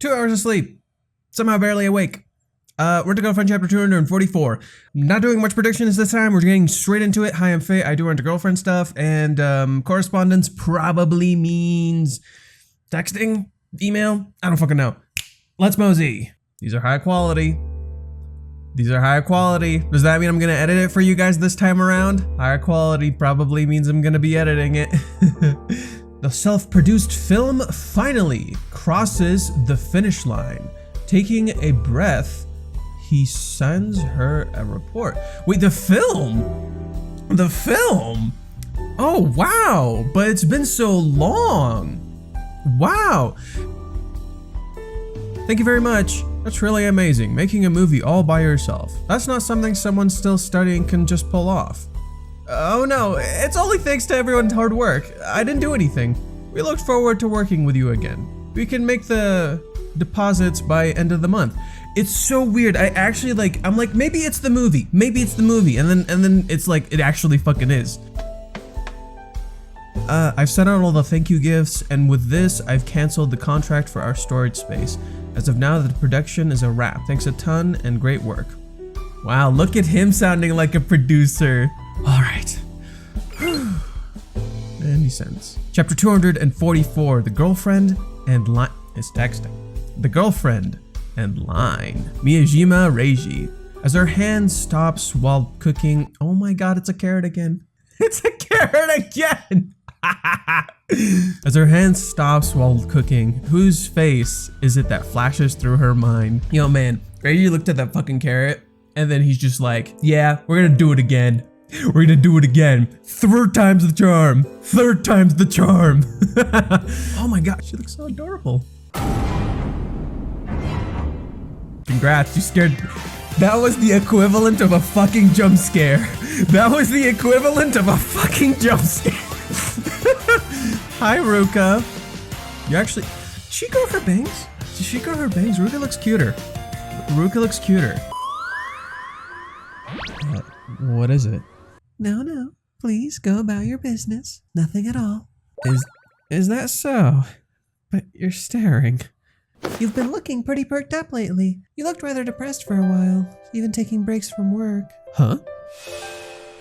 2 hours of sleep. Somehow barely awake. We're to Girlfriend chapter 244. Not doing much predictions this time. We're getting straight into it. Hi, I'm Faye. I do Rent a Girlfriend stuff, and correspondence probably means texting, email. I don't fucking know. Let's mosey. These are high quality. These are high quality. Does that mean I'm gonna edit it for you guys this time around? Higher quality probably means I'm gonna be editing it. The self-produced film finally crosses the finish line. Taking a breath, he sends her a report. Wait, the film? The film? Oh, wow, but it's been so long. Wow. Thank you very much. That's really amazing. Making a movie all by yourself. That's not something someone still studying can just pull off. Oh no, it's only thanks to everyone's hard work. I didn't do anything. We look forward to working with you again. We can make the deposits by end of the month. It's so weird. I'm like, maybe it's the movie. Maybe it's the movie. And then it's like, it actually fucking is. I've sent out all the thank you gifts, and with this, I've canceled the contract for our storage space. As of now, the production is a wrap. Thanks a ton and great work. Wow, look at him sounding like a producer. All right. And he sends. Chapter 244, The Girlfriend and Line is texting. The Girlfriend and Line. Miyajima Reiji. As her hand stops while cooking. Oh my god, it's a carrot again. It's a carrot again. As her hand stops while cooking, whose face is it that flashes through her mind? Yo man, Reiji looked at that fucking carrot and then he's just like, yeah, we're gonna do it again. We're gonna do it again. Third time's the charm. Third time's the charm. Oh my god, she looks so adorable. Congrats, you scared. That was the equivalent of a fucking jump scare. That was the equivalent of a fucking jump scare. Hi, Ruka. You actually, did she grow her bangs? Did she grow her bangs? Ruka looks cuter. Ruka looks cuter. What is it? No, please go about your business. Nothing at all. Is that so? But you're staring. You've been looking pretty perked up lately. You looked rather depressed for a while, even taking breaks from work. Huh?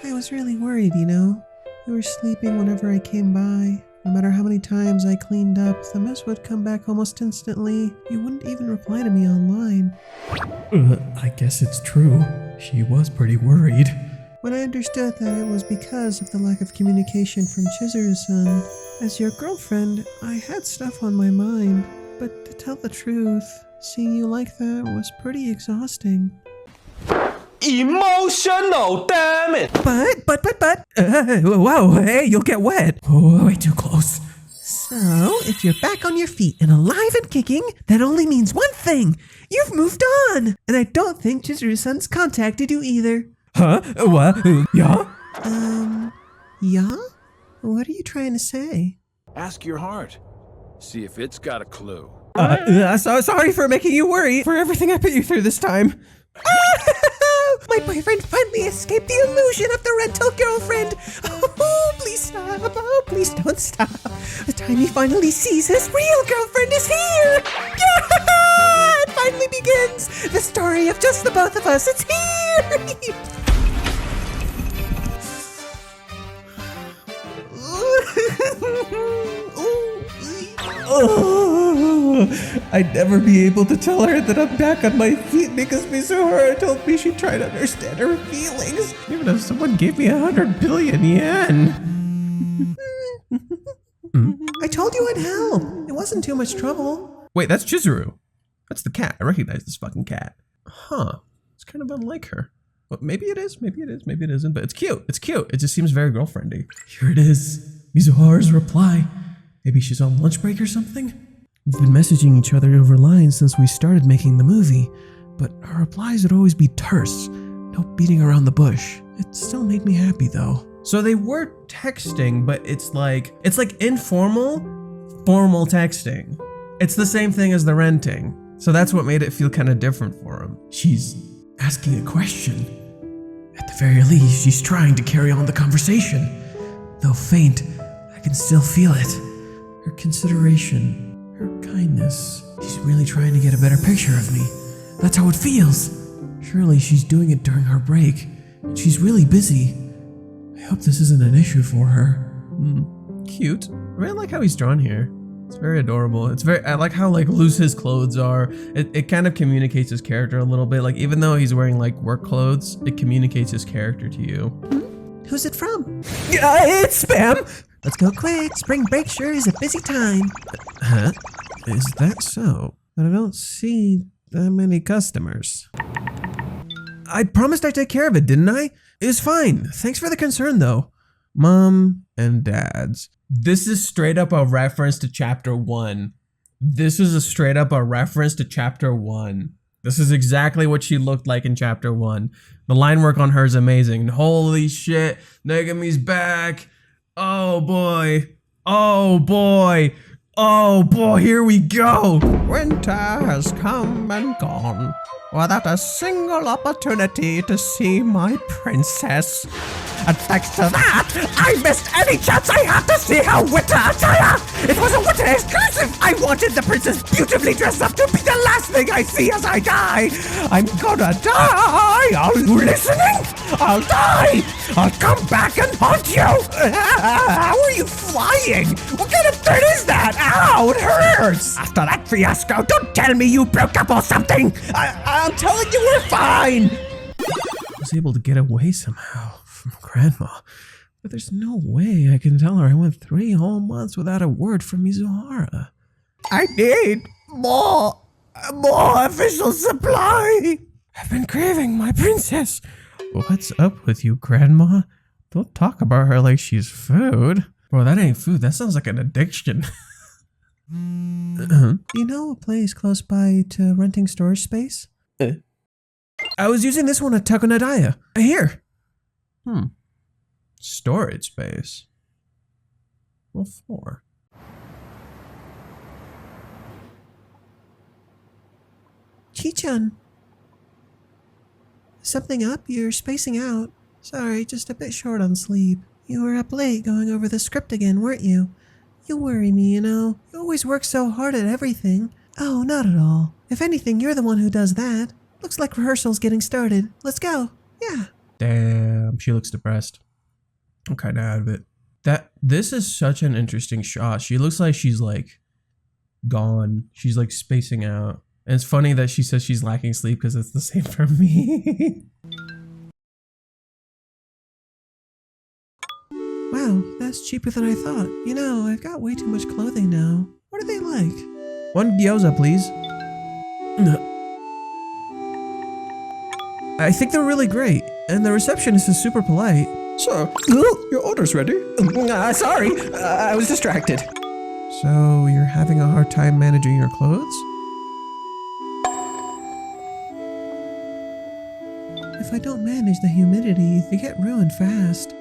I was really worried, you know. You were sleeping whenever I came by. No matter how many times I cleaned up, the mess would come back almost instantly. You wouldn't even reply to me online. I guess it's true. She was pretty worried. When I understood that it was because of the lack of communication from Chizuru-san, as your girlfriend, I had stuff on my mind. But to tell the truth, seeing you like that was pretty exhausting. Emotional, damn it! But, whoa, hey, you'll get wet. Oh, way too close. So, if you're back on your feet and alive and kicking, that only means one thing. You've moved on. And I don't think Chizuru-san's contacted you either. Huh? What? Yeah? Yeah? What are you trying to say? Ask your heart. See if it's got a clue. So sorry for making you worry for everything I put you through this time. My boyfriend finally escaped the illusion of the rental girlfriend. Oh, please stop. Oh, please don't stop. The time he finally sees his real girlfriend is here. Yeah! It finally begins. The story of just the both of us. It's here. Oh, I'd never be able to tell her that I'm back on my feet because Mizuhara told me she'd try to understand her feelings, even if someone gave me 100 billion yen. I told you I'd help. It wasn't too much trouble. Wait, that's Chizuru. That's the cat. I recognize this fucking cat. Huh. It's kind of unlike her. Well, maybe it is, maybe it is, maybe it isn't, but it's cute. It's cute. It just seems very girlfriendy. Here it is. Mizuhara's reply. Maybe she's on lunch break or something? We've been messaging each other over lines since we started making the movie, but her replies would always be terse. No beating around the bush. It still made me happy though. So they were texting, but it's like informal, formal texting. It's the same thing as the renting. So that's what made it feel kind of different for him. She's asking a question. At the very least, she's trying to carry on the conversation. Though faint, I can still feel it. Her consideration, her Kindness. She's really trying to get a better picture of me. That's how it feels. Surely she's doing it during her break. She's really busy. I hope this isn't an issue for her. Cute. I really like how he's drawn here. It's very adorable. I like how like loose his clothes are. It kind of communicates his character a little bit. Like even though he's wearing like work clothes, it communicates his character to you. Who's it from? It's spam! Let's go quick. Spring break sure is a busy time. Huh? Is that so? But I don't see that many customers. I promised I'd take care of it, didn't I? It was fine. Thanks for the concern though. Mom and Dad's. This is straight up a reference to chapter 1. This is a straight up a reference to chapter 1. This is exactly what she looked like in chapter 1. The line work on her is amazing. Holy shit, Negami's back. Oh boy. Oh boy. Oh boy, here we go. Winter has come and gone without a single opportunity to see my princess. And thanks to that, I missed any chance I had to see her winter attire. It was a winter exclusive. I wanted the princess beautifully dressed up to be the last thing I see as I die. I'm gonna die. Are you listening? I'll die. I'll come back and haunt you. How are you flying? What kind of bird is that? Ow, it hurts. After that fiasco, don't tell me you broke up or something. I'm telling you we're fine. I was able to get away somehow from Grandma, but there's no way I can tell her I went 3 whole months without a word from Mizuhara. I need more official supply. I've been craving my princess. What's up with you, Grandma? Don't talk about her like she's food. Bro, that ain't food. That sounds like an addiction. You know a place close by to renting storage space? I was using this one at Takonadaya. Here. Storage space. What for? Chi-chan. Something up? You're spacing out. Sorry, just a bit short on sleep. You were up late going over the script again, weren't you? You worry me, you know. You always work so hard at everything. Oh, not at all. If anything, you're the one who does that. Looks like rehearsal's getting started. Let's go. Yeah. Damn, she looks depressed. I'm kind of out of it. This is such an interesting shot. She looks like she's like gone. She's like spacing out. And it's funny that she says she's lacking sleep because it's the same for me. Wow, that's cheaper than I thought. You know, I've got way too much clothing now. What are they like? 1 gyoza, please. I think they're really great, and the receptionist is super polite. Sir, your order's ready. Sorry, I was distracted. So you're having a hard time managing your clothes? If I don't manage the humidity, they get ruined fast.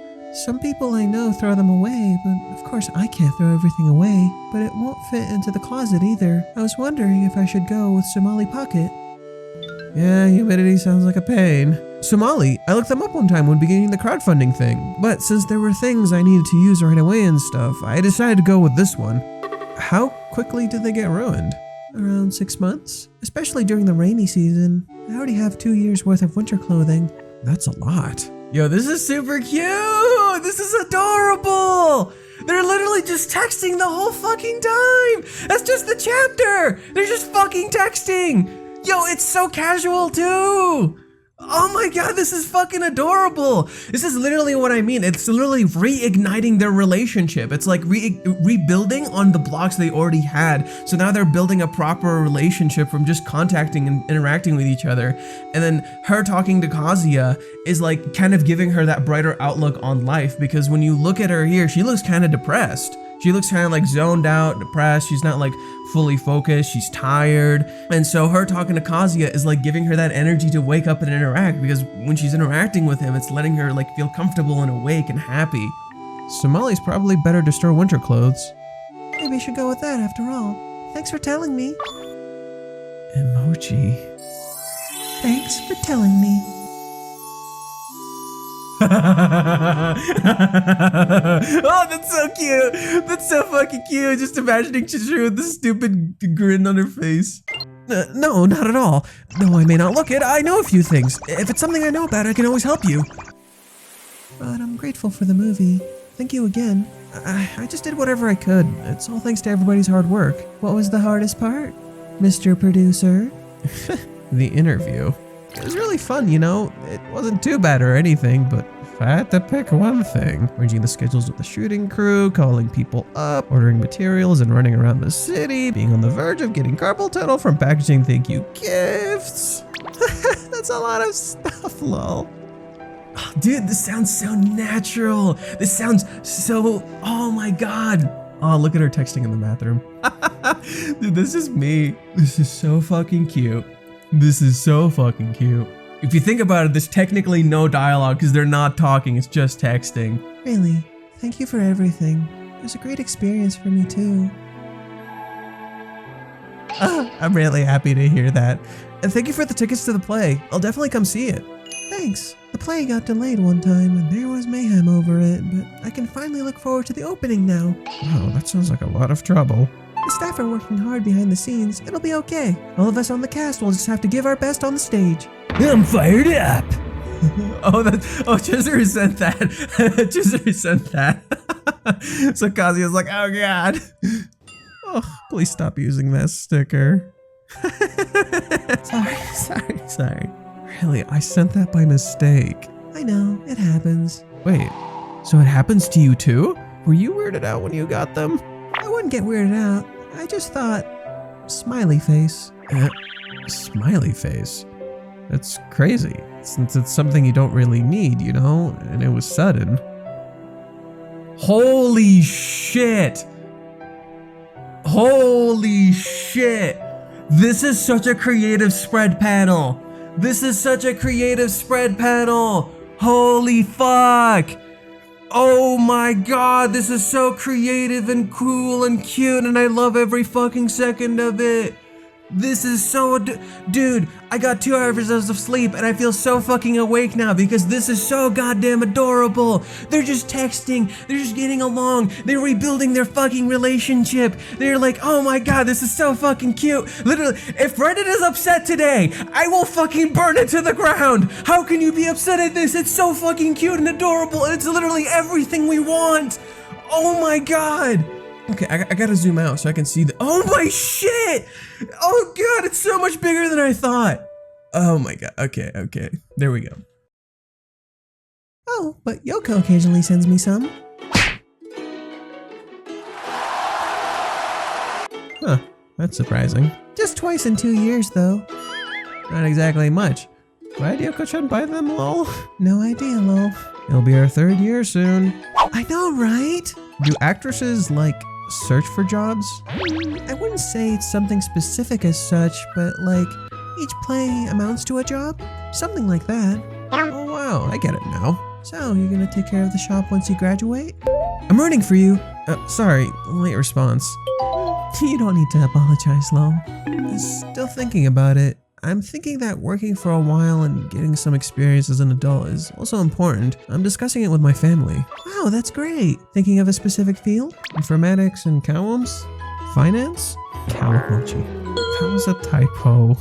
Some people I know throw them away, but of course I can't throw everything away. But it won't fit into the closet either. I was wondering if I should go with Somali Pocket. Yeah, humidity sounds like a pain. Somali, I looked them up one time when beginning the crowdfunding thing, but since there were things I needed to use right away and stuff, I decided to go with this one. How quickly did they get ruined? Around 6 months, especially during the rainy season. I already have 2 years worth of winter clothing. That's a lot. Yo, this is super cute! This is adorable! They're literally just texting the whole fucking time! That's just the chapter! They're just fucking texting! Yo, it's so casual too! Oh my god, this is fucking adorable! This is literally what I mean. It's literally reigniting their relationship. It's like rebuilding on the blocks they already had. So now they're building a proper relationship from just contacting and interacting with each other. And then her talking to Kazuya is like kind of giving her that brighter outlook on life, because when you look at her here, she looks kind of depressed. She looks kind of like zoned out, depressed. She's not like fully focused. She's tired. And so her talking to Kazuya is like giving her that energy to wake up and interact, because when she's interacting with him, it's letting her like feel comfortable and awake and happy. Somali's probably better to store winter clothes. Maybe I should go with that after all. Thanks for telling me. Emoji. Thanks for telling me. Oh, that's so cute. That's so fucking cute. Just imagining Chizuru with this stupid grin on her face. No, not at all. Though I may not look it, I know a few things. If it's something I know about, I can always help you. But I'm grateful for the movie. Thank you again. I just did whatever I could. It's all thanks to everybody's hard work. What was the hardest part, Mr. Producer? The interview. It was really fun, you know? It wasn't too bad or anything, but if I had to pick one thing, arranging the schedules with the shooting crew, calling people up, ordering materials and running around the city, being on the verge of getting carpal tunnel from packaging thank you gifts. That's a lot of stuff, lol. Oh, dude, this sounds so natural. This sounds so, oh my God. Oh, look at her texting in the bathroom. Dude, this is me. This is so fucking cute. This is so fucking cute. If you think about it, there's technically no dialogue because they're not talking, it's just texting. Really, thank you for everything. It was a great experience for me too. I'm really happy to hear that. And thank you for the tickets to the play. I'll definitely come see it. Thanks. The play got delayed one time and there was mayhem over it, but I can finally look forward to the opening now. Wow, that sounds like a lot of trouble. The staff are working hard behind the scenes. It'll be okay. All of us on the cast will just have to give our best on the stage. I'm fired up. Chizuru sent that. Chizuru sent that. So Kazuya's like, oh God. Oh, please stop using that sticker. Sorry. Really, I sent that by mistake. I know, it happens. Wait, so it happens to you too? Were you weirded out when you got them? I wouldn't get weirded out. I just thought, smiley face. Smiley face? That's crazy, since it's something you don't really need, you know? And it was sudden. Holy shit! Holy shit! This is such a creative spread panel! This is such a creative spread panel! Holy fuck! Oh my God, this is so creative and cool and cute and I love every fucking second of it. This is so, dude, I got 2 hours of sleep and I feel so fucking awake now because this is so goddamn adorable. They're just texting, they're just getting along, they're rebuilding their fucking relationship. They're like, oh my God, this is so fucking cute. Literally, if Reddit is upset today, I will fucking burn it to the ground. How can you be upset at this? It's so fucking cute and adorable and it's literally everything we want. Oh my God. Okay, I gotta zoom out so I can see the— oh my shit! Oh God, it's so much bigger than I thought. Oh my God, okay. There we go. Oh, but Yoko occasionally sends me some. Huh, that's surprising. Just twice in 2 years though. Not exactly much. Why did Yoko-chan buy them, lol? No idea, lol. It'll be our 3rd year soon. I know, right? Do actresses, like, search for jobs? I wouldn't say it's something specific as such, but like, each play amounts to a job? Something like that. Oh wow, I get it now. So, you're gonna take care of the shop once you graduate? I'm rooting for you. Sorry, late response. You don't need to apologize, lol. Still thinking about it. I'm thinking that working for a while and getting some experience as an adult is also important. I'm discussing it with my family. Wow, that's great. Thinking of a specific field? Informatics and cows? Finance? Kawamochi. That was a typo.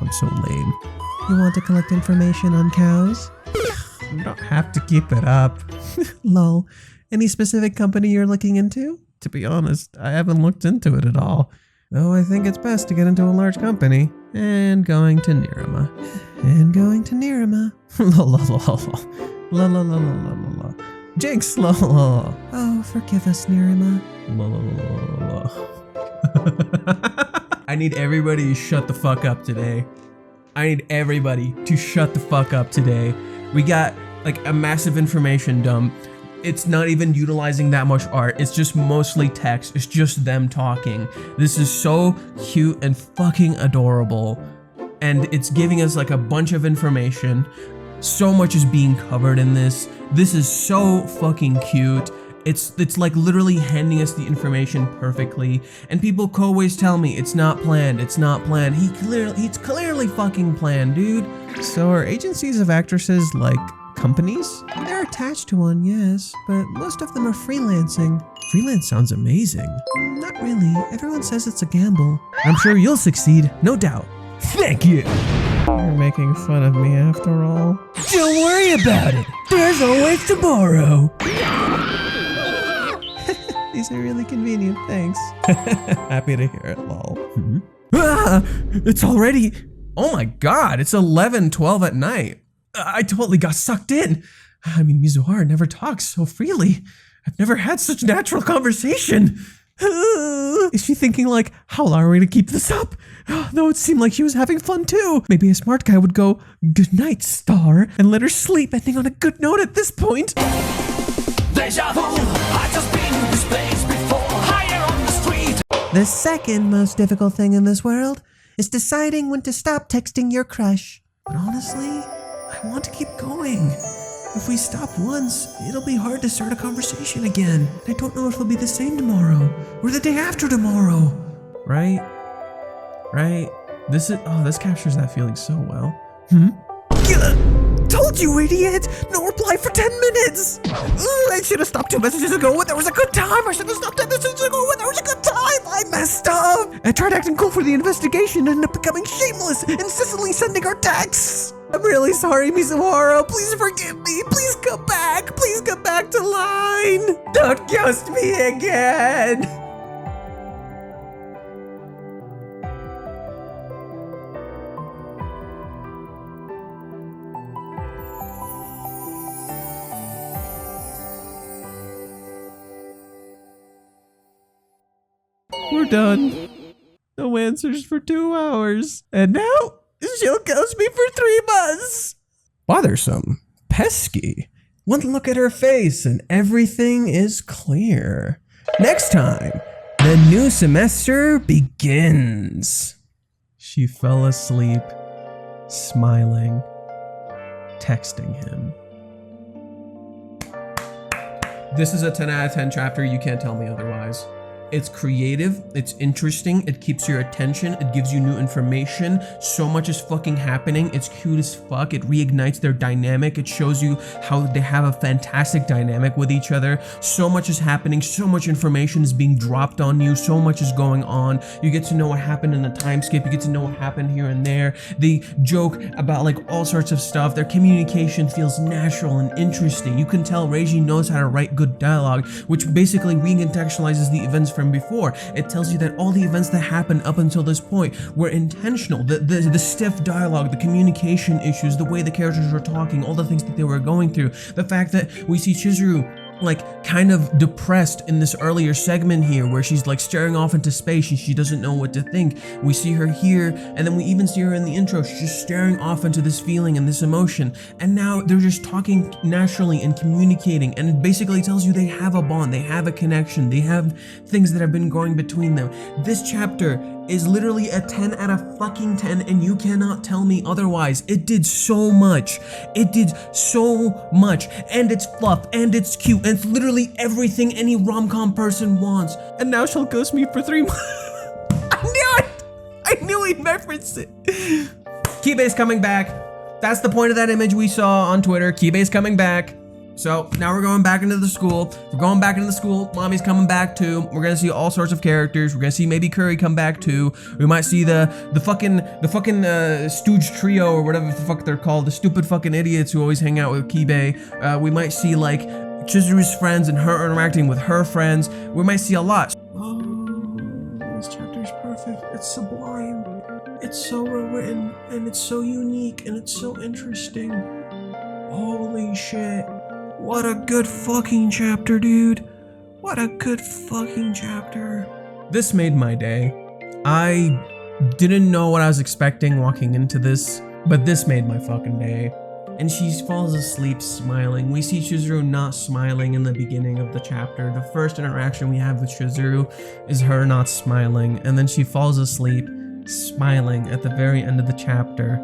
I'm so lame. You want to collect information on cows? You don't have to keep it up. Lol. Any specific company you're looking into? To be honest, I haven't looked into it at all. Though I think it's best to get into a large company. And going to Nirama. La la la la la la la. Jinx, la la la. Oh, forgive us, Nirama. La la la la la. I need everybody to shut the fuck up today. I need everybody to shut the fuck up today. We got like a massive information dump. It's not even utilizing that much art. It's just mostly text. It's just them talking. This is so cute and fucking adorable. And it's giving us like a bunch of information. So much is being covered in this. This is so fucking cute. It's like literally handing us the information perfectly. And people always tell me it's not planned. It's not planned. It's clearly fucking planned, dude. So are agencies of actresses like companies? They're attached to one, yes, but most of them are freelancing. Freelance sounds amazing. Not really. Everyone says it's a gamble. I'm sure you'll succeed, no doubt. Thank you. You're making fun of me after all. Don't worry about it. There's always tomorrow. These are really convenient, thanks. Happy to hear it, lol. Ah, it's already... Oh my god, it's 11:12 at night. I totally got sucked in. I mean, Mizuhara never talks so freely. I've never had such natural conversation. Is she thinking like, how long are we to keep this up? Though it seemed like she was having fun too. Maybe a smart guy would go, "Good night, star," and let her sleep, ending on a good note at this point. Deja vu, I've just been in this place before, higher on the street. The second most difficult thing in this world is deciding when to stop texting your crush. But honestly, I want to keep going. If we stop once, it'll be hard to start a conversation again. I don't know if it'll be the same tomorrow or the day after tomorrow. Right? This captures that feeling so well. Told you, idiot! No reply for 10 minutes! I should have stopped 2 messages ago when there was a good time! I should have stopped 10 messages ago when there was a good time! I messed up! I tried acting cool for the investigation and ended up becoming shameless, insistently sending her texts! I'm really sorry, Mizuhara. Please forgive me. Please come back. Please come back to line. Don't ghost me again. We're done. No answers for 2 hours. And now she'll ghost me for 3 months. Bothersome. Pesky. One look at her face and everything is clear. Next time, the new semester begins. She fell asleep, smiling, texting him. This is a 10 out of 10 chapter. You can't tell me otherwise. It's creative, it's interesting, it keeps your attention, it gives you new information, so much is fucking happening, it's cute as fuck, it reignites their dynamic, it shows you how they have a fantastic dynamic with each other, so much is happening, so much information is being dropped on you, so much is going on, you get to know what happened in the time skip, you get to know what happened here and there, they joke about like all sorts of stuff, their communication feels natural and interesting, you can tell Reiji knows how to write good dialogue, which basically recontextualizes the events from before. It tells you that all the events that happened up until this point were intentional. The stiff dialogue, the communication issues, the way the characters were talking, all the things that they were going through, the fact that we see Chizuru like kind of depressed in this earlier segment here where she's like staring off into space and she doesn't know what to think. We see her here and then we even see her in the intro. She's just staring off into this feeling and this emotion. And now they're just talking naturally and communicating, and it basically tells you they have a bond, they have a connection, they have things that have been growing between them. This chapter is literally a 10 out of fucking 10 and you cannot tell me otherwise. It did so much. It did so much, and it's fluff and it's cute and it's literally everything any rom-com person wants. And now she'll ghost me for 3 months. I knew it! I knew he'd reference it. Kibe's coming back. That's the point of that image we saw on Twitter. Kibe's coming back. So now we're going back into the school. We're going back into the school. Mommy's coming back too. We're gonna see all sorts of characters. We're gonna see maybe Curry come back too. We might see the fucking stooge trio or whatever the fuck they're called. The stupid fucking idiots who always hang out with Kibe. We might see like Chizuru's friends and her interacting with her friends. We might see a lot. Oh, this chapter's perfect. It's sublime. It's so well written and it's so unique and it's so interesting. Holy shit. What a good fucking chapter, dude. What a good fucking chapter. This made my day. I didn't know what I was expecting walking into this, but this made my fucking day. And she falls asleep smiling. We see Chizuru not smiling in the beginning of the chapter. The first interaction we have with Chizuru is her not smiling, and then she falls asleep smiling at the very end of the chapter.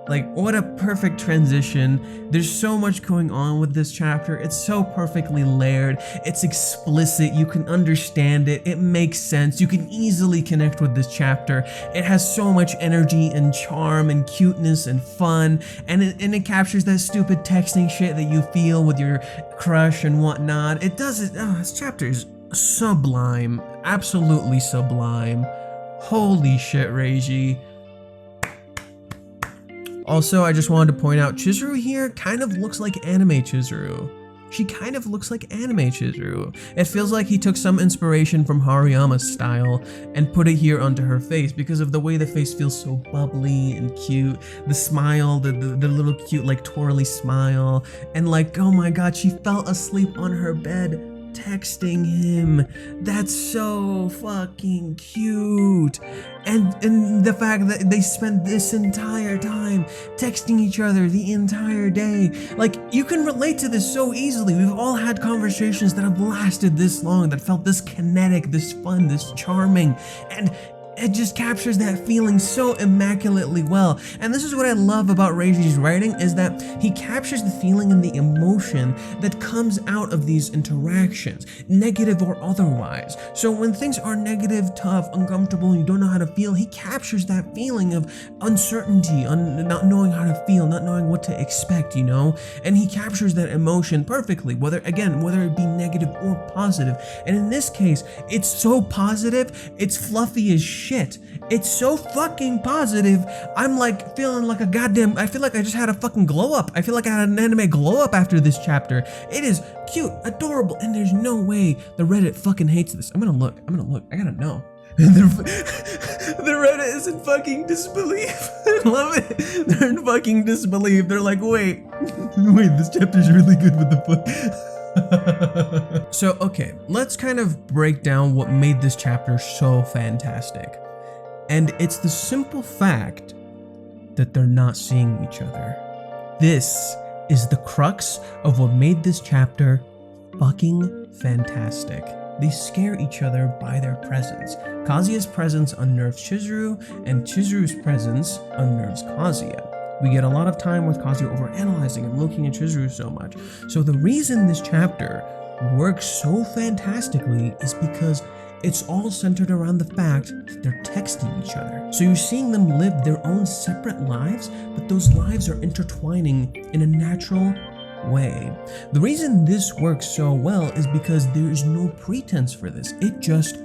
Like, what a perfect transition. There's so much going on with this chapter. It's so perfectly layered. It's explicit. You can understand it. It makes sense. You can easily connect with this chapter. It has so much energy and charm and cuteness and fun. And it captures that stupid texting shit that you feel with your crush and whatnot. It does it. Oh, this chapter is sublime. Absolutely sublime. Holy shit, Reiji. Also, I just wanted to point out, Chizuru here kind of looks like anime Chizuru. She kind of looks like anime Chizuru. It feels like he took some inspiration from Hariyama's style and put it here onto her face because of the way the face feels so bubbly and cute. The smile, the little cute like twirly smile. And like, oh my god, she fell asleep on her bed texting him. That's so fucking cute. And the fact that they spent this entire time texting each other the entire day. Like, you can relate to this so easily. We've all had conversations that have lasted this long, that felt this kinetic, this fun, this charming, and it just captures that feeling so immaculately well. And this is what I love about Reiji's writing, is that he captures the feeling and the emotion that comes out of these interactions, negative or otherwise. So when things are negative, tough, uncomfortable, and you don't know how to feel, he captures that feeling of uncertainty, not knowing how to feel, not knowing what to expect, you know? And he captures that emotion perfectly, whether it be negative or positive. And in this case, it's so positive, it's fluffy as shit. It's so fucking positive. I'm like feeling like a goddamn, I feel like I just had a fucking glow up. I feel like I had an anime glow up after this chapter. It is cute, adorable, and there's no way the Reddit fucking hates this. I'm gonna look, I gotta know. The Reddit is in fucking disbelief. I love it. They're in fucking disbelief. They're like, wait, this chapter's really good with the book. So, okay, let's kind of break down what made this chapter so fantastic. And it's the simple fact that they're not seeing each other. This is the crux of what made this chapter fucking fantastic. They scare each other by their presence. Kazuya's presence unnerves Chizuru, and Chizuru's presence unnerves Kazuya. We get a lot of time with Kazuya overanalyzing and looking at Chizuru so much. So the reason this chapter works so fantastically is because it's all centered around the fact that they're texting each other. So you're seeing them live their own separate lives, but those lives are intertwining in a natural way. The reason this works so well is because there is no pretense for this. It just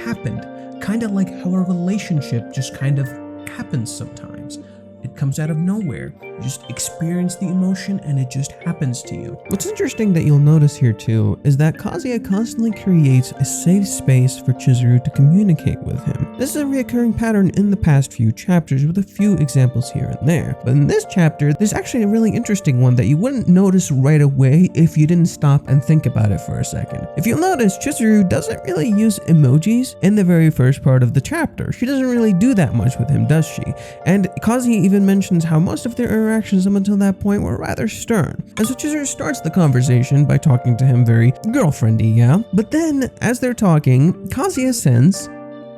happened. Kind of like how a relationship just kind of happens sometimes. It comes out of nowhere. You just experience the emotion and it just happens to you. What's interesting that you'll notice here too is that Kazuya constantly creates a safe space for Chizuru to communicate with him. This is a recurring pattern in the past few chapters with a few examples here and there. But in this chapter, there's actually a really interesting one that you wouldn't notice right away if you didn't stop and think about it for a second. If you'll notice, Chizuru doesn't really use emojis in the very first part of the chapter. She doesn't really do that much with him, does she? And Kazuya even mentions how most of their interactions up until that point were rather stern. And so Chizuru starts the conversation by talking to him very girlfriendy, yeah? But then, as they're talking, Kazuya sends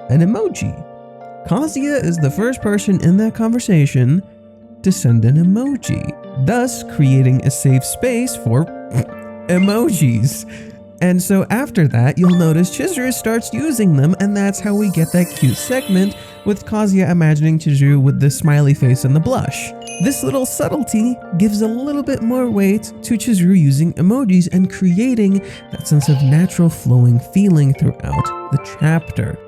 an emoji. Kazuya is the first person in that conversation to send an emoji, thus creating a safe space for emojis. And so after that, you'll notice Chizuru starts using them, and that's how we get that cute segment with Kazuya imagining Chizuru with the smiley face and the blush. This little subtlety gives a little bit more weight to Chizuru using emojis and creating that sense of natural flowing feeling throughout the chapter.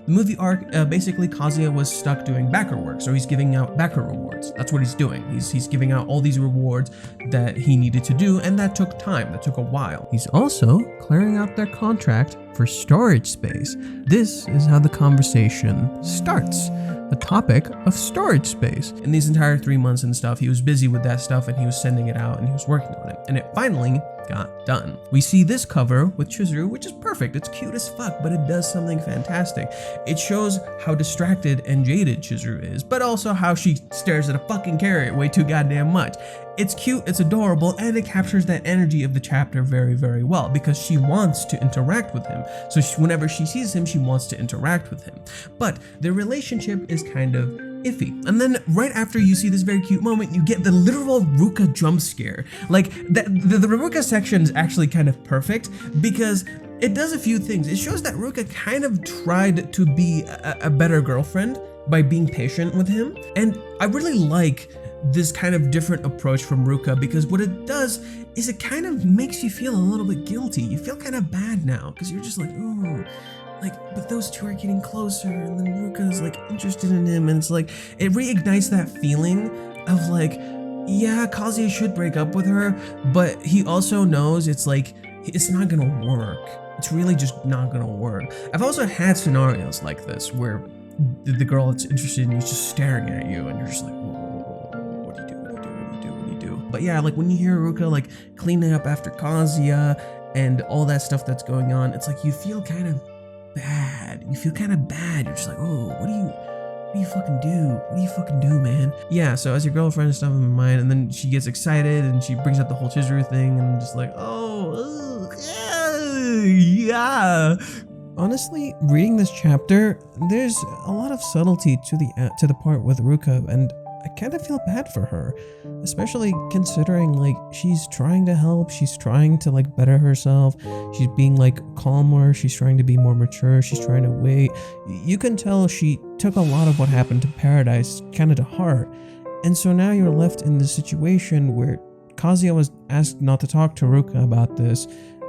The movie arc, basically Kazuya was stuck doing backer work, so he's giving out backer rewards. That's what he's doing. He's giving out all these rewards that he needed to do, and that took time, that took a while. He's also clearing out their contract for storage space. This is how the conversation starts. The topic of storage space. In these entire 3 months and stuff, he was busy with that stuff and he was sending it out and he was working on it. And it finally got done. We see this cover with Chizuru, which is perfect. It's cute as fuck, but it does something fantastic. It shows how distracted and jaded Chizuru is, but also how she stares at a fucking carrot way too goddamn much. It's cute, it's adorable, and it captures that energy of the chapter very, very well because she wants to interact with him. So whenever she sees him, she wants to interact with him. But their relationship is kind of iffy. And then right after you see this very cute moment, you get the literal Ruka jump scare. Like the Ruka section is actually kind of perfect because it does a few things. It shows that Ruka kind of tried to be a better girlfriend by being patient with him. And I really like this kind of different approach from Ruka because what it does is it kind of makes you feel a little bit guilty. You feel kind of bad now because you're just like, oh, like, but those two are getting closer, and then Ruka's like interested in him, and it's like, it reignites that feeling of like, yeah, Kazuya should break up with her, but he also knows it's like, it's not gonna work. It's really just not gonna work. I've also had scenarios like this where the girl that's interested in you is just staring at you, and you're just like, whoa, what do you do, what do you do, what do you do, what do you do? But yeah, like when you hear Ruka like cleaning up after Kazuya and all that stuff that's going on, it's like you feel kind of bad. You feel kind of bad. You're just like, oh, what do you fucking do? What do you fucking do, man? Yeah, so as your girlfriend and stuff in my mind, and then she gets excited and she brings up the whole Chizuru thing, and I'm just like, oh, yeah. Honestly, reading this chapter, there's a lot of subtlety to the part with Ruka, and I kind of feel bad for her, especially considering like she's trying to help, she's trying to like better herself, she's being like calmer, she's trying to be more mature, she's trying to wait. You can tell she took a lot of what happened to Paradise kind of to heart, and so now you're left in this situation where Kazuya was asked not to talk to Ruka about this,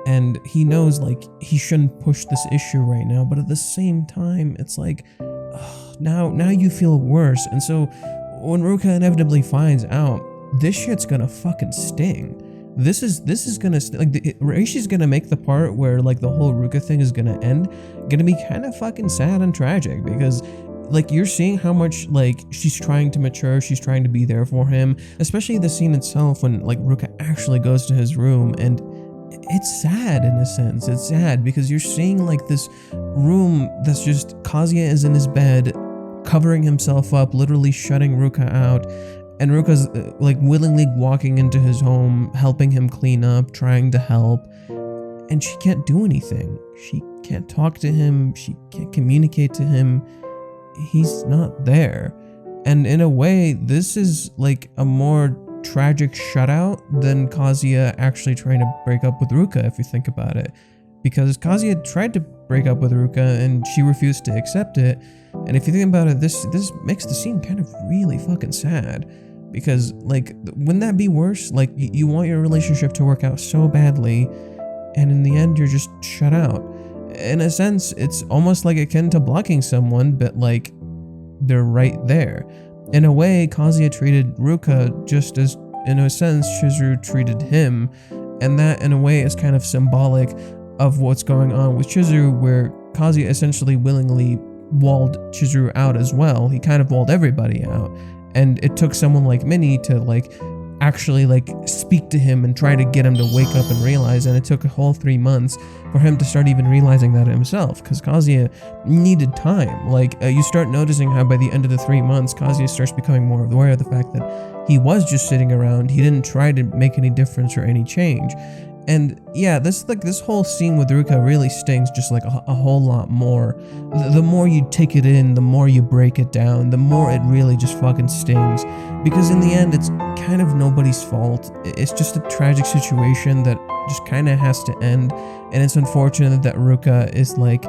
and he knows like he shouldn't push this issue right now, but at the same time it's like, now you feel worse. And so when Ruka inevitably finds out, this shit's gonna fucking sting. This is gonna like Reishi's gonna make the part where like the whole Ruka thing is gonna be kind of fucking sad and tragic, because like you're seeing how much like she's trying to mature, she's trying to be there for him, especially the scene itself when like Ruka actually goes to his room, and it's sad in a sense. It's sad because you're seeing like this room that's just Kazuya is in his bed, covering himself up, literally shutting Ruka out, and Ruka's like willingly walking into his home, helping him clean up, trying to help, and she can't do anything. She can't talk to him, she can't communicate to him. He's not there. And in a way, this is like a more tragic shutout than Kazuya actually trying to break up with Ruka, if you think about it, because Kazuya tried to break up with Ruka and she refused to accept it. And if you think about it, this makes the scene kind of really fucking sad, because like, wouldn't that be worse? Like you want your relationship to work out so badly, and in the end you're just shut out. In a sense, it's almost like akin to blocking someone, but like they're right there. In a way, Kazuya treated Ruka just as, in a sense, Chizuru treated him, and that in a way is kind of symbolic of what's going on with Chizuru, where Kazuya essentially willingly walled Chizuru out as well. He kind of walled everybody out, and it took someone like Minnie to like actually like speak to him and try to get him to wake up and realize, and it took a whole 3 months for him to start even realizing that himself, because Kazuya needed time. Like you start noticing how by the end of the 3 months, Kazuya starts becoming more aware of the fact that he was just sitting around, he didn't try to make any difference or any change. And yeah, this whole scene with Ruka really stings just like a whole lot more. The more you take it in, the more you break it down, the more it really just fucking stings. Because in the end, it's kind of nobody's fault. It's just a tragic situation that just kind of has to end. And it's unfortunate that Ruka is like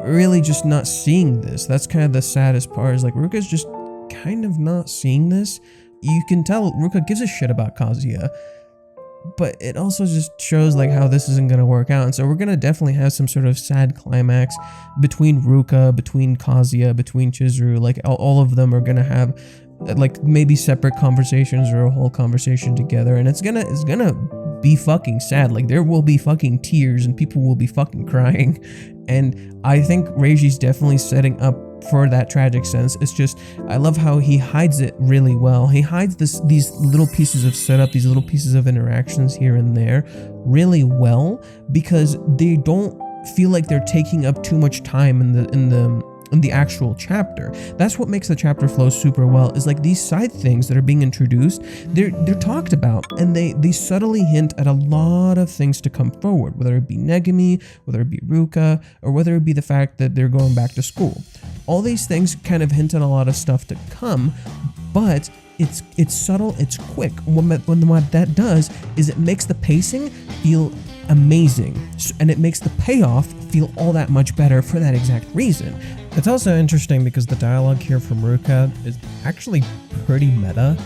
really just not seeing this. That's kind of the saddest part, is like Ruka's just kind of not seeing this. You can tell Ruka gives a shit about Kazuya, but it also just shows like how this isn't going to work out. And so we're going to definitely have some sort of sad climax between Ruka, between Kazuya, between Chizuru. Like all of them are going to have like maybe separate conversations or a whole conversation together, and it's gonna be fucking sad. Like there will be fucking tears and people will be fucking crying, and I think Reiji's definitely setting up for that tragic sense. It's just, I love how he hides it really well. He hides these little pieces of setup, these little pieces of interactions here and there really well, because they don't feel like they're taking up too much time in the actual chapter. That's what makes the chapter flow super well, is like these side things that are being introduced, they're talked about, and they subtly hint at a lot of things to come forward, whether it be Negami, whether it be Ruka, or whether it be the fact that they're going back to school. All these things kind of hint at a lot of stuff to come, but it's subtle, it's quick. What that does is it makes the pacing feel amazing, and it makes the payoff feel all that much better for that exact reason. It's also interesting because the dialogue here from Ruka is actually pretty meta,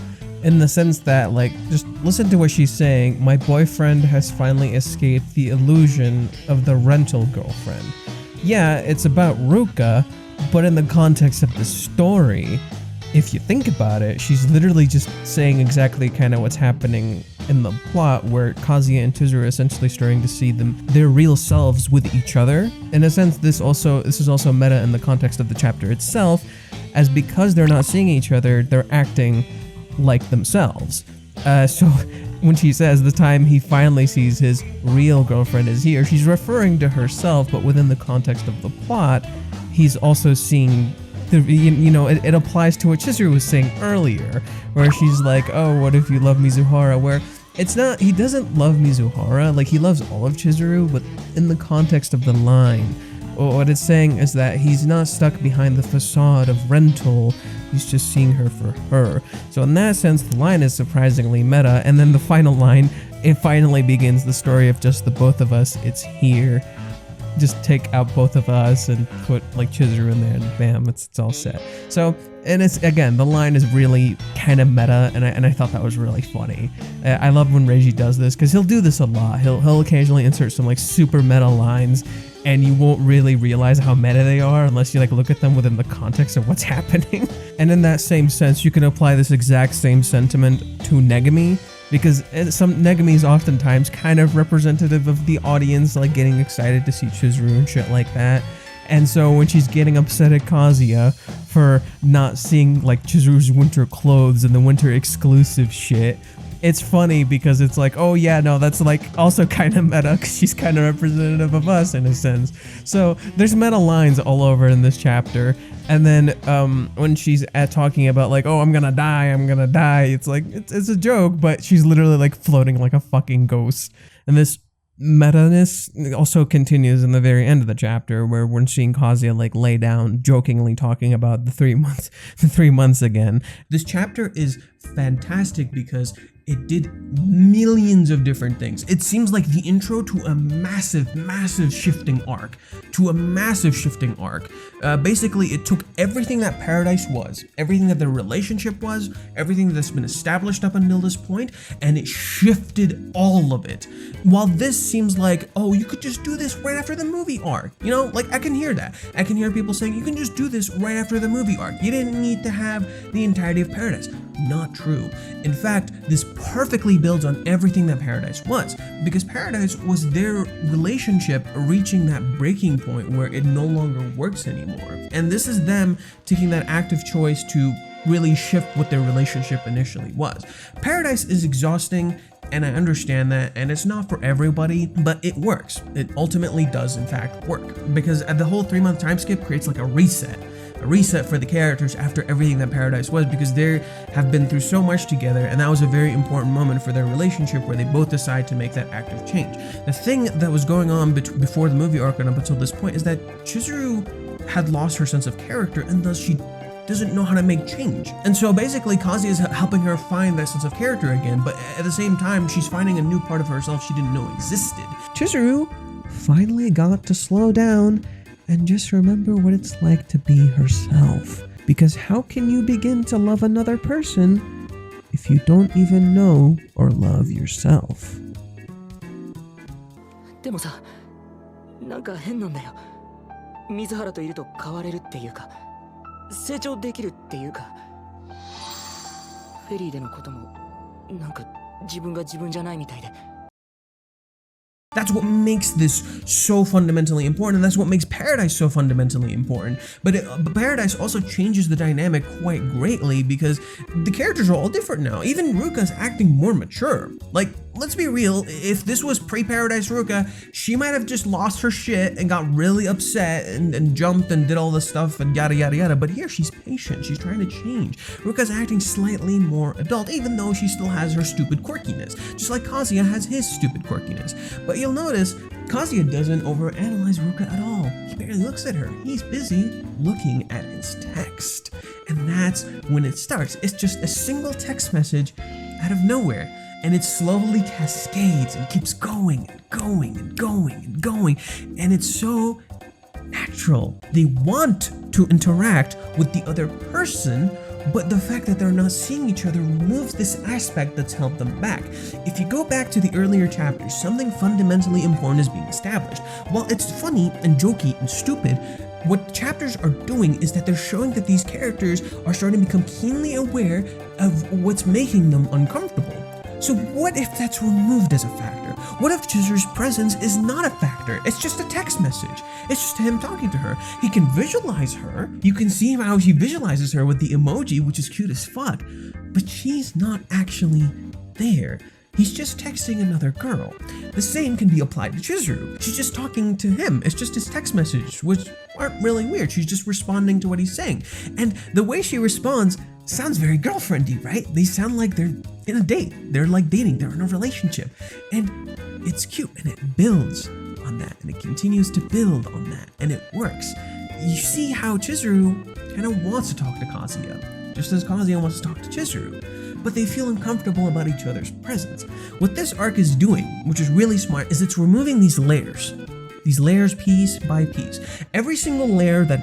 in the sense that, like, just listen to what she's saying. My boyfriend has finally escaped the illusion of the rental girlfriend. Yeah, it's about Ruka, but in the context of the story, if you think about it, she's literally just saying exactly kind of what's happening in the plot, where Kazuya and Chizuru are essentially starting to see their real selves with each other. In a sense, this is also meta in the context of the chapter itself, as because they're not seeing each other, they're acting like themselves. So when she says the time he finally sees his real girlfriend is here, she's referring to herself, but within the context of the plot, he's also seeing it applies to what Chizuru was saying earlier, where she's like, oh, what if you love Mizuhara? Where it's not, he doesn't love Mizuhara, like he loves all of Chizuru, but in the context of the line, what it's saying is that he's not stuck behind the facade of rental, he's just seeing her for her. So in that sense, the line is surprisingly meta, and then the final line, it finally begins the story of just the both of us, it's here. Just take out both of us and put like Chizuru in there, and bam, it's all set. So, and it's, again, the line is really kind of meta, and I thought that was really funny. I love when Reiji does this, because he'll do this a lot. He'll occasionally insert some like super meta lines, and you won't really realize how meta they are unless you like look at them within the context of what's happening. And in that same sense, you can apply this exact same sentiment to Negami, because some Negami is oftentimes kind of representative of the audience, like getting excited to see Chizuru and shit like that. And so when she's getting upset at Kazuya for not seeing like Chizuru's winter clothes and the winter exclusive shit, it's funny because it's like, oh yeah, no, that's like also kind of meta, because she's kind of representative of us in a sense. So there's meta lines all over in this chapter. And then when she's talking about like, oh, I'm gonna die, it's like, it's a joke, but she's literally like floating like a fucking ghost. And this meta-ness also continues in the very end of the chapter, where when seeing Kazuya like lay down, jokingly talking about the 3 months again. This chapter is fantastic because it did millions of different things. It seems like the intro to a massive shifting arc. Basically, it took everything that Paradise was, everything that their relationship was, everything that's been established up until this point, and it shifted all of it. While this seems like, oh, you could just do this right after the movie arc. You know, like I can hear that. I can hear people saying, you can just do this right after the movie arc. You didn't need to have the entirety of Paradise. Not true. In fact, this perfectly builds on everything that Paradise was, because Paradise was their relationship reaching that breaking point where it no longer works anymore. And this is them taking that active choice to really shift what their relationship initially was. Paradise is exhausting, and I understand that, and it's not for everybody, but it works. It ultimately does in fact work, because the whole 3-month time skip creates like a reset for the characters after everything that Paradise was, because they have been through so much together, and that was a very important moment for their relationship where they both decide to make that active change. The thing that was going on before the movie arc and up until this point is that Chizuru had lost her sense of character, and thus she doesn't know how to make change. And so basically Kazuya is helping her find that sense of character again, but at the same time she's finding a new part of herself she didn't know existed. Chizuru finally got to slow down and just remember what it's like to be herself. Because how can you begin to love another person if you don't even know or love yourself? でもさ、なんか変なんだよ。水原といると変われるっていうか、成長できるっていうか。フェリーでのこともなんか自分が自分じゃないみたいで。 That's what makes this so fundamentally important, and that's what makes Paradise so fundamentally important. But Paradise also changes the dynamic quite greatly because the characters are all different now. Even Ruka's acting more mature. Like, let's be real, if this was pre-Paradise Ruka, she might have just lost her shit and got really upset and jumped and did all this stuff and yada yada yada. But here she's patient, she's trying to change. Ruka's acting slightly more adult, even though she still has her stupid quirkiness, just like Kazuya has his stupid quirkiness. But you'll notice, Kazuya doesn't overanalyze Ruka at all. He barely looks at her. He's busy looking at his text. And that's when it starts. It's just a single text message out of nowhere. And it slowly cascades and keeps going and going and going and going. And it's so natural. They want to interact with the other person, but the fact that they're not seeing each other removes this aspect that's held them back. If you go back to the earlier chapters, something fundamentally important is being established. While it's funny and jokey and stupid, what chapters are doing is that they're showing that these characters are starting to become keenly aware of what's making them uncomfortable. So what if that's removed as a factor? What if Chizuru's presence is not a factor? It's just a text message. It's just him talking to her. He can visualize her. You can see how he visualizes her with the emoji, which is cute as fuck. But she's not actually there. He's just texting another girl. The same can be applied to Chizuru. She's just talking to him. It's just his text message, which aren't really weird. She's just responding to what he's saying. And the way she responds sounds very girlfriendy, right? They sound like they're in a date. They're like dating. They're in a relationship. And it's cute, and it builds on that, and it continues to build on that, and it works. You see how Chizuru kind of wants to talk to Kazuya, just as Kazuya wants to talk to Chizuru, but they feel uncomfortable about each other's presence. What this arc is doing, which is really smart, is it's removing these layers piece by piece. Every single layer that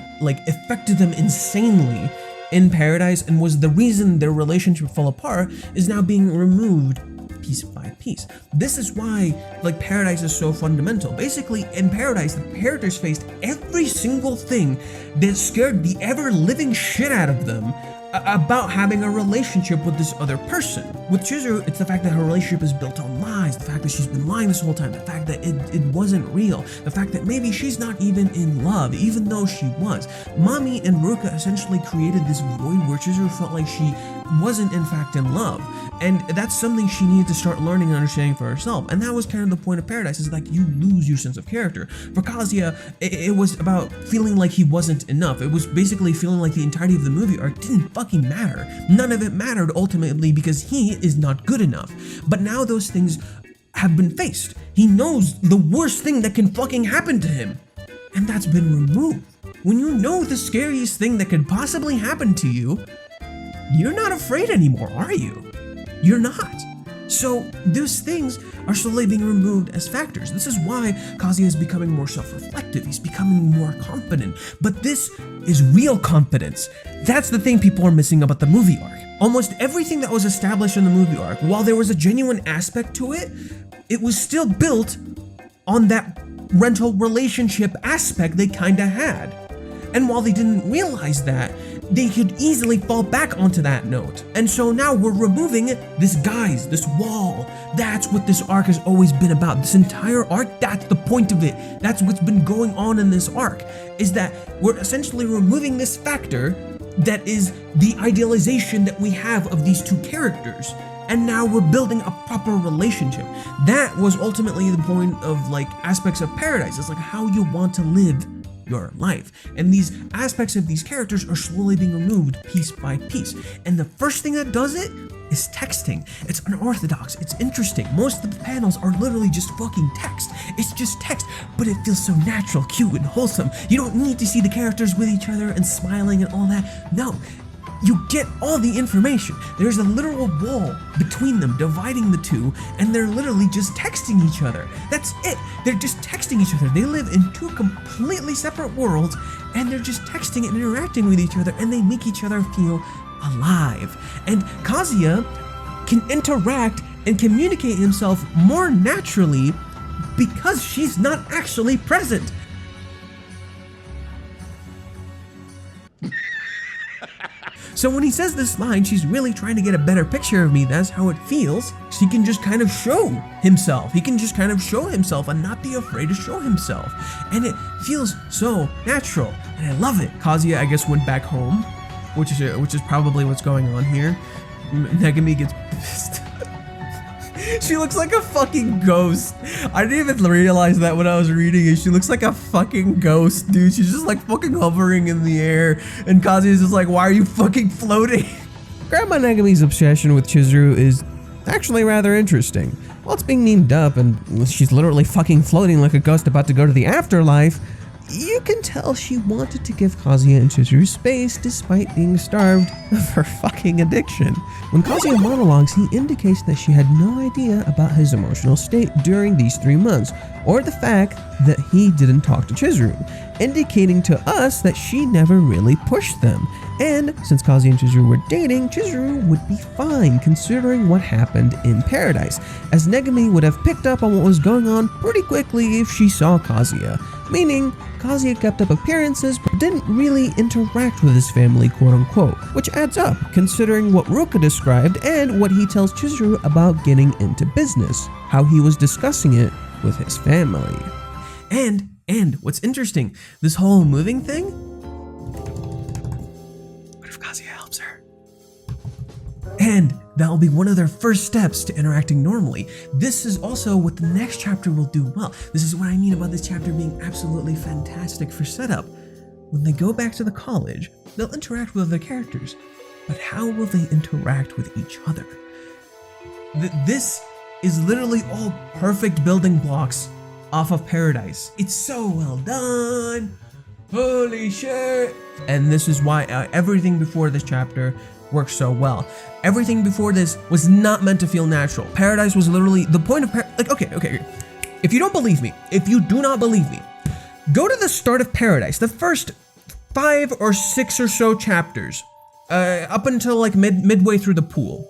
affected them insanely in Paradise and was the reason their relationship fell apart is now being removed piece by piece. This is why Paradise is so fundamental. Basically, in Paradise, the characters faced every single thing that scared the ever-living shit out of them about having a relationship with this other person. With Chizuru, it's the fact that her relationship is built on lies, the fact that she's been lying this whole time, the fact that it wasn't real, the fact that maybe she's not even in love, even though she was. Mami and Ruka essentially created this void where Chizuru felt like she wasn't in fact in love. And that's something she needed to start learning and understanding for herself. And that was kind of the point of Paradise, is you lose your sense of character. For Kazuya, it was about feeling like he wasn't enough. It was basically feeling like the entirety of the movie arc didn't fucking matter. None of it mattered ultimately because he is not good enough. But now those things have been faced. He knows the worst thing that can fucking happen to him. And that's been removed. When you know the scariest thing that could possibly happen to you, you're not afraid anymore, are you? You're not. So those things are slowly being removed as factors. This is why Kazuya is becoming more self-reflective. He's becoming more confident. But this is real confidence. That's the thing people are missing about the movie arc. Almost everything that was established in the movie arc, while there was a genuine aspect to it, it was still built on that rental relationship aspect they kinda had. And while they didn't realize that, they could easily fall back onto that note. And so now we're removing this guise, this wall. That's what this arc has always been about. This entire arc, that's the point of it. That's what's been going on in this arc, is that we're essentially removing this factor that is the idealization that we have of these two characters. And now we're building a proper relationship. That was ultimately the point of aspects of Paradise. It's how you want to live your life. And these aspects of these characters are slowly being removed piece by piece. And the first thing that does it is texting. It's unorthodox. It's interesting. Most of the panels are literally just fucking text. It's just text, but it feels so natural, cute, and wholesome. You don't need to see the characters with each other and smiling and all that. No. You get all the information. There's a literal wall between them dividing the two, and they're literally just texting each other. That's it. They're just texting each other. They live in two completely separate worlds, and they're just texting and interacting with each other, and they make each other feel alive. And Kazuya can interact and communicate himself more naturally because she's not actually present. So when he says this line, she's really trying to get a better picture of me. That's how it feels. He can just kind of show himself. He can just kind of show himself and not be afraid to show himself. And it feels so natural. And I love it. Kazuya, I guess, went back home, which is probably what's going on here. Megami gets pissed. She looks like a fucking ghost. I didn't even realize that when I was reading it. She looks like a fucking ghost, dude. She's just like fucking hovering in the air. And Kazuya's just like, why are you fucking floating? Grandma Negami's obsession with Chizuru is actually rather interesting. While it's being memed up and she's literally fucking floating like a ghost about to go to the afterlife, you can tell she wanted to give Kazuya and Chizuru space despite being starved of her fucking addiction. When Kazuya monologues, he indicates that she had no idea about his emotional state during these 3 months, or the fact that he didn't talk to Chizuru, indicating to us that she never really pushed them. And since Kazuya and Chizuru were dating, Chizuru would be fine considering what happened in Paradise, as Negami would have picked up on what was going on pretty quickly if she saw Kazuya, meaning Kazuya kept up appearances but didn't really interact with his family, quote unquote, which adds up considering what Ruka described and what he tells Chizuru about getting into business, how he was discussing it with his family. And what's interesting, this whole moving thing, what if Kazuya helps her? And that'll be one of their first steps to interacting normally. This is also what the next chapter will do well. This is what I mean about this chapter being absolutely fantastic for setup. When they go back to the college, they'll interact with other characters, but how will they interact with each other? This is literally all perfect building blocks off of Paradise. It's so well done. Holy shit. And this is why everything before this chapter works so well. Everything before this was not meant to feel natural. Paradise was literally the point of okay. If you don't believe me, if you do not believe me, go to the start of Paradise, the first 5 or 6 or so chapters, up until like midway through the pool.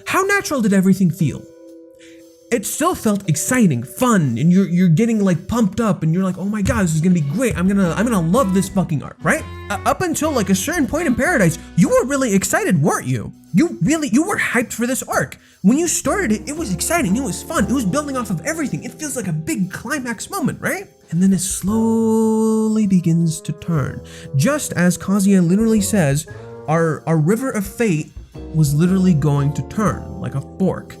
How natural did everything feel? It still felt exciting, fun, and you're getting like pumped up, and you're like, oh my god, this is gonna be great. I'm gonna love this fucking arc, right? Up until like a certain point in Paradise, you were really excited, weren't you? You were hyped for this arc. When you started it, it was exciting, it was fun, it was building off of everything. It feels like a big climax moment, right? And then it slowly begins to turn. Just as Kazuya literally says, our river of fate was literally going to turn like a fork.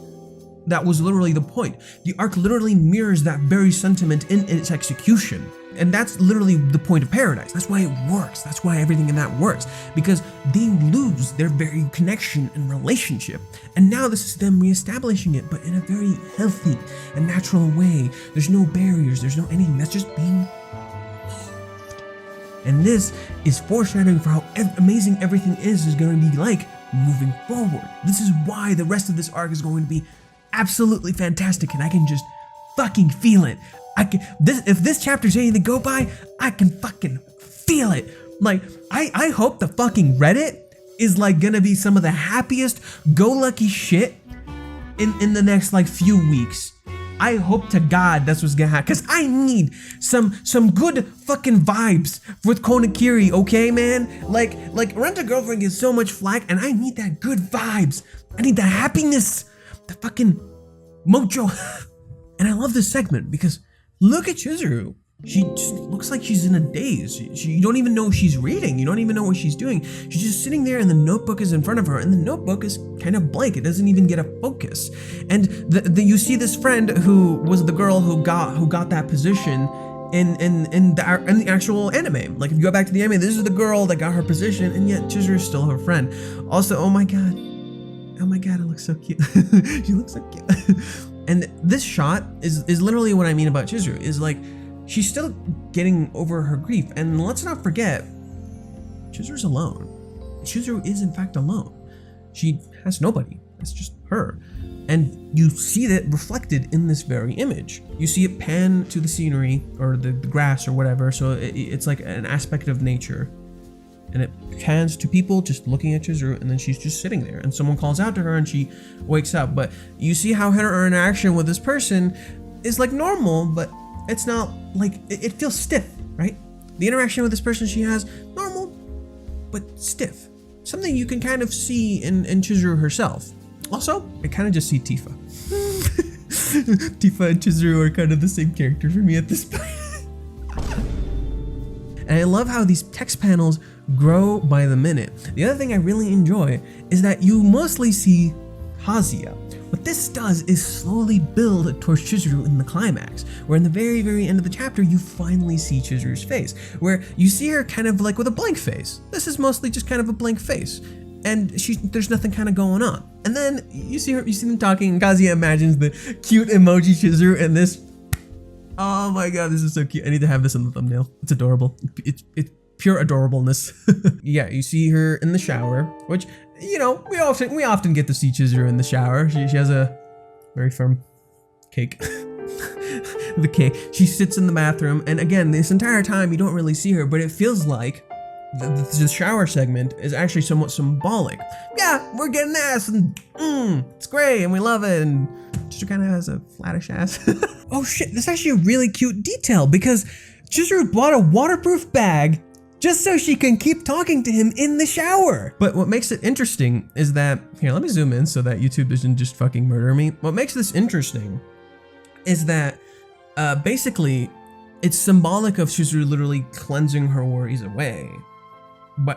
That was literally the point. The arc literally mirrors that very sentiment in its execution. And that's literally the point of Paradise. That's why it works. That's why everything in that works. Because they lose their very connection and relationship. And now this is them reestablishing it, but in a very healthy and natural way. There's no barriers, there's no anything. That's just being loved. And this is foreshadowing for how amazing everything is going to be like moving forward. This is why the rest of this arc is going to be absolutely fantastic, and I can just fucking feel it. If this chapter's anything to go by, I can fucking feel it. Like, I hope the fucking Reddit is like gonna be some of the happiest go lucky shit in the next like few weeks. I hope to God that's what's gonna happen, because I need some good fucking vibes with Kanokari, okay, man? Like Rent a Girlfriend gets so much flack, and I need that good vibes. I need the happiness, the fucking mojo. And I love this segment because look at Chizuru. She just looks like she's in a daze. You don't even know she's reading. You don't even know what she's doing. She's just sitting there and the notebook is in front of her, and the notebook is kind of blank. It doesn't even get a focus. And you see this friend who was the girl who got that position in the actual anime. Like if you go back to the anime, this is the girl that got her position, and yet Chizuru is still her friend. Also, oh my god, it looks so cute. She looks so cute. And this shot is literally what I mean about Chizuru, is like, she's still getting over her grief. And let's not forget, Chizuru's alone. Chizuru is in fact alone. She has nobody. It's just her. And you see that reflected in this very image. You see it pan to the scenery or the grass or whatever. So it's like an aspect of nature. And it pans to people just looking at Chizuru, and then she's just sitting there. And someone calls out to her and she wakes up. But you see how her interaction with this person is like normal, but it's not like, it feels stiff, right? The interaction with this person she has, normal, but stiff. Something you can kind of see in Chizuru herself. Also, I kind of just see Tifa. Tifa and Chizuru are kind of the same character for me at this point. And I love how these text panels grow by the minute. The other thing I really enjoy is that you mostly see Kazuya. What this does is slowly build towards Chizuru in the climax, where in the very, very end of the chapter, you finally see Chizuru's face, where you see her kind of like with a blank face. This is mostly just kind of a blank face, and there's nothing kind of going on. And then you see them talking, and Kazuya imagines the cute emoji Chizuru, and this, oh my god, this is so cute. I need to have this in the thumbnail. It's adorable. It's pure adorableness. Yeah, you see her in the shower, which, you know, we often get to see Chizuru in the shower. She has a very firm cake. The cake. She sits in the bathroom, and again, this entire time you don't really see her, but it feels like the shower segment is actually somewhat symbolic. Yeah, we're getting ass, and it's great, and we love it, and Chizuru kind of has a flattish ass. Oh shit, this is actually a really cute detail, because Chizuru bought a waterproof bag just so she can keep talking to him in the shower. But what makes it interesting is that, here, let me zoom in so that YouTube doesn't just fucking murder me. What makes this interesting is that basically it's symbolic of Chizuru literally cleansing her worries away.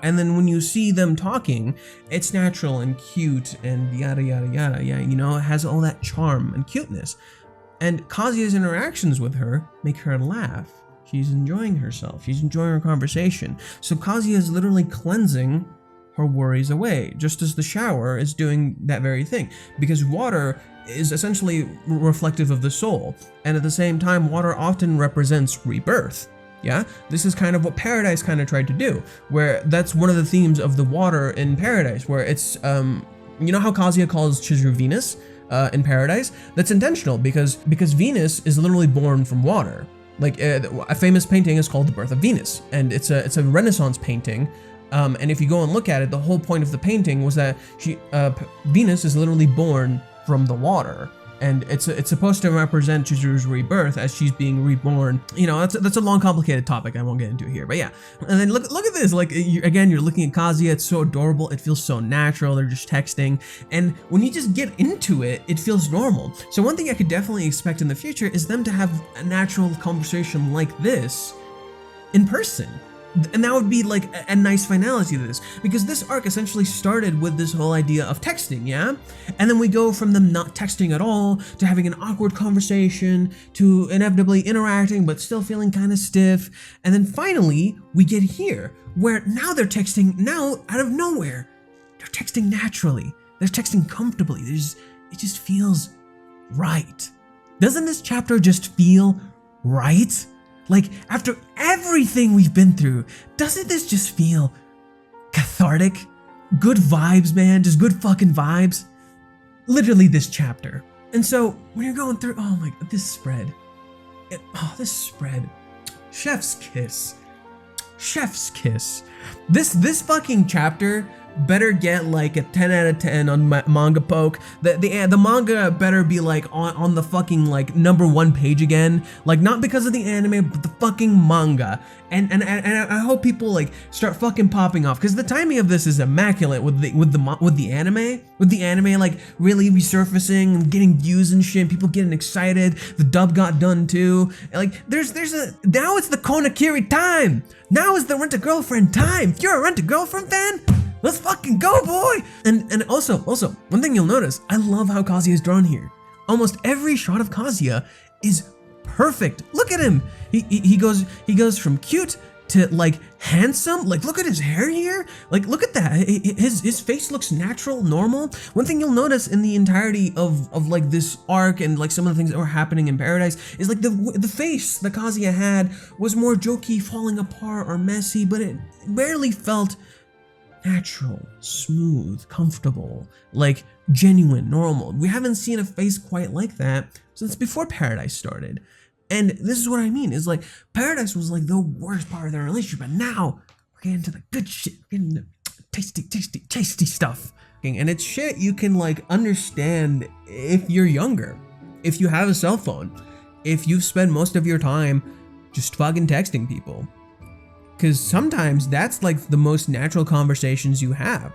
And then when you see them talking, it's natural and cute and yada yada yada. Yeah, you know, it has all that charm and cuteness. And Kazuya's interactions with her make her laugh. She's enjoying herself. She's enjoying her conversation. So Kazuya is literally cleansing her worries away, just as the shower is doing that very thing. Because water is essentially reflective of the soul. And at the same time, water often represents rebirth. Yeah, this is kind of what Paradise kind of tried to do, where that's one of the themes of the water in Paradise, where it's, you know how Kazuya calls Chizuru Venus in Paradise? That's intentional because Venus is literally born from water. Like a famous painting is called The Birth of Venus, and it's a Renaissance painting. And if you go and look at it, the whole point of the painting was that Venus is literally born from the water, and it's supposed to represent Chizuru's rebirth as she's being reborn. You know, that's a long, complicated topic I won't get into here, but yeah. And then look at this. Like again, you're looking at Kazuya. It's so adorable. It feels so natural. They're just texting, and when you just get into it, it feels normal. So one thing I could definitely expect in the future is them to have a natural conversation like this in person. And that would be like a nice finality to this, because this arc essentially started with this whole idea of texting, yeah? And then we go from them not texting at all to having an awkward conversation to inevitably interacting but still feeling kind of stiff. And then finally we get here where now they're texting, now out of nowhere. They're texting naturally. They're texting comfortably. It just feels right. Doesn't this chapter just feel right? Like, after everything we've been through, doesn't this just feel cathartic? Good vibes, man, just good fucking vibes. Literally this chapter. And so, when you're going through, oh my god, this spread. This spread. Chef's kiss. Chef's kiss. This fucking chapter better get like a 10 out of 10 on manga poke. The manga better be like on the fucking like #1 page again, like not because of the anime but the fucking manga. And I hope people like start fucking popping off, because the timing of this is immaculate with the anime like really resurfacing and getting views and shit, people getting excited. The dub got done too. Like there's now it's the Kanokari time. Now is the Rent-A-Girlfriend time. If you're a Rent-A-Girlfriend fan, let's fucking go, boy! And also, one thing you'll notice, I love how Kazuya is drawn here. Almost every shot of Kazuya is perfect. Look at him. He goes from cute to like handsome. Like look at his hair here. Like look at that. His face looks natural, normal. One thing you'll notice in the entirety of like this arc and like some of the things that were happening in Paradise is like the face that Kazuya had was more jokey, falling apart or messy, but it barely felt natural, smooth, comfortable, like genuine, normal. We haven't seen a face quite like that since before Paradise started. And this is what I mean, is like Paradise was like the worst part of their relationship, but now we're getting to the good shit, we're getting the tasty stuff. And it's shit you can like understand if you're younger, if you have a cell phone, if you've spent most of your time just fucking texting people. Because sometimes that's like the most natural conversations you have.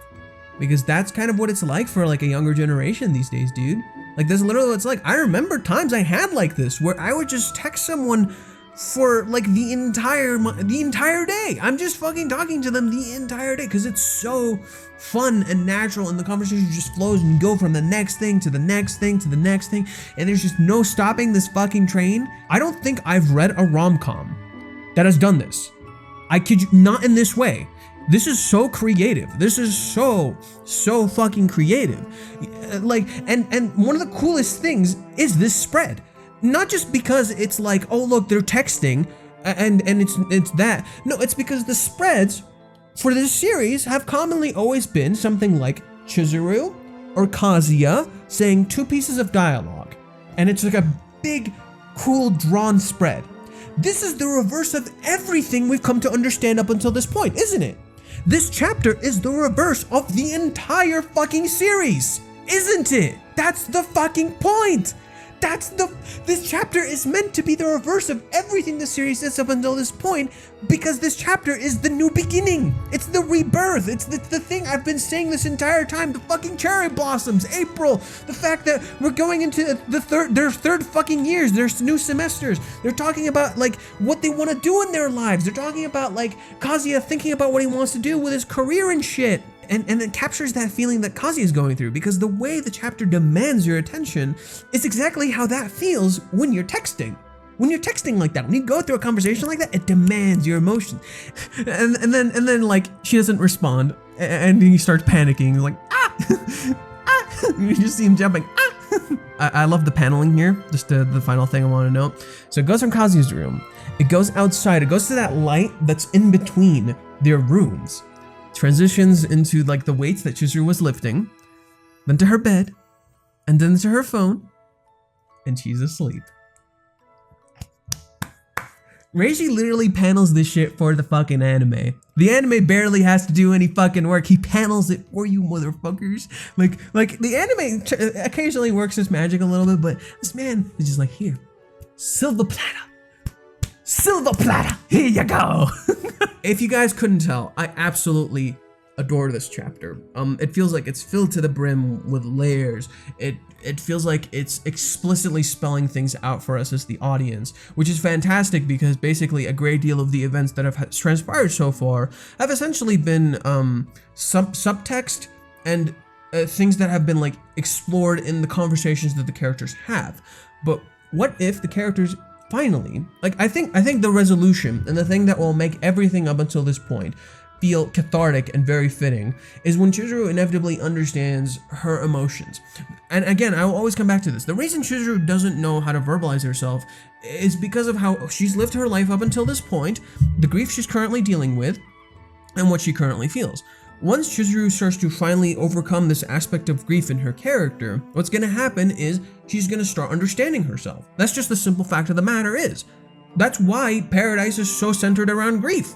Because that's kind of what it's like for like a younger generation these days, dude. Like that's literally what it's like. I remember times I had like this where I would just text someone for like the entire day. I'm just fucking talking to them the entire day because it's so fun and natural, and the conversation just flows and you go from the next thing to the next thing to the next thing, and there's just no stopping this fucking train. I don't think I've read a rom-com that has done this. I kid you, not in this way. This is so creative. This is so fucking creative. Like, and one of the coolest things is this spread. Not just because it's like, oh look, they're texting and it's that. No, it's because the spreads for this series have commonly always been something like Chizuru or Kazuya saying 2 pieces of dialogue. And it's like a big, cool, drawn spread. This is the reverse of everything we've come to understand up until this point, isn't it? This chapter is the reverse of the entire fucking series, isn't it? That's the fucking point. This chapter is meant to be the reverse of everything the series is up until this point, because this chapter is the new beginning. It's the rebirth. It's the thing I've been saying this entire time. The fucking cherry blossoms, April. The fact that we're going into their third fucking years, their new semesters. They're talking about like what they want to do in their lives. They're talking about like Kazuya thinking about what he wants to do with his career and shit. And it captures that feeling that Kazuya is going through, because the way the chapter demands your attention is exactly how that feels when you're texting. When you're texting like that, when you go through a conversation like that, it demands your emotion. And then like she doesn't respond, and he starts panicking. He's like, ah, ah. You just see him jumping. Ah. I love the paneling here. Just the final thing I want to note. So it goes from Kazuya's room. It goes outside. It goes to that light that's in between their rooms. Transitions into like the weights that Chizuru was lifting, then to her bed, and then to her phone, and she's asleep. Reiji literally panels this shit for the fucking anime. The anime barely has to do any fucking work. He panels it for you motherfuckers. Like the anime occasionally works its magic a little bit, but this man is just like, here, silver platter. Silver platter, here you go. If you guys couldn't tell, I absolutely adore this chapter. It feels like it's filled to the brim with layers. It feels like it's explicitly spelling things out for us as the audience, which is fantastic, because basically a great deal of the events that have transpired so far have essentially been subtext and things that have been like explored in the conversations that the characters have. But what if the characters finally, like I think the resolution and the thing that will make everything up until this point feel cathartic and very fitting is when Chizuru inevitably understands her emotions. And again, I will always come back to this. The reason Chizuru doesn't know how to verbalize herself is because of how she's lived her life up until this point, the grief she's currently dealing with, and what she currently feels. Once Chizuru starts to finally overcome this aspect of grief in her character, what's gonna happen is she's gonna start understanding herself. That's just the simple fact of the matter is. That's why Paradise is so centered around grief.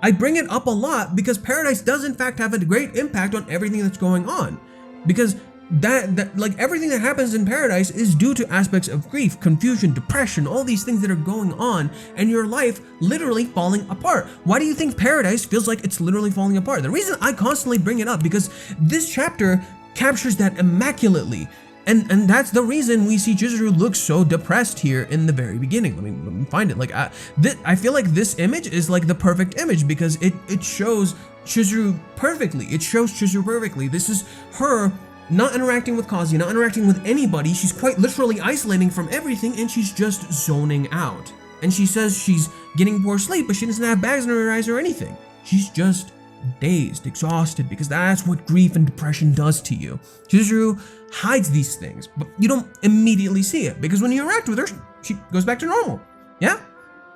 I bring it up a lot because Paradise does in fact have a great impact on everything that's going on. Because that like everything that happens in Paradise is due to aspects of grief, confusion, depression, all these things that are going on, and your life literally falling apart. Why do you think Paradise feels like it's literally falling apart? The reason I constantly bring it up, because this chapter captures that immaculately. And that's the reason we see Chizuru look so depressed here in the very beginning. Let me find it. Like I feel like this image is like the perfect image, because it shows Chizuru perfectly. It shows Chizuru perfectly. This is her not interacting with Kazuya, not interacting with anybody. She's quite literally isolating from everything, and she's just zoning out. And she says she's getting poor sleep, but she doesn't have bags under her eyes or anything. She's just dazed, exhausted, because that's what grief and depression does to you. Chizuru hides these things, but you don't immediately see it, because when you interact with her, she goes back to normal. Yeah?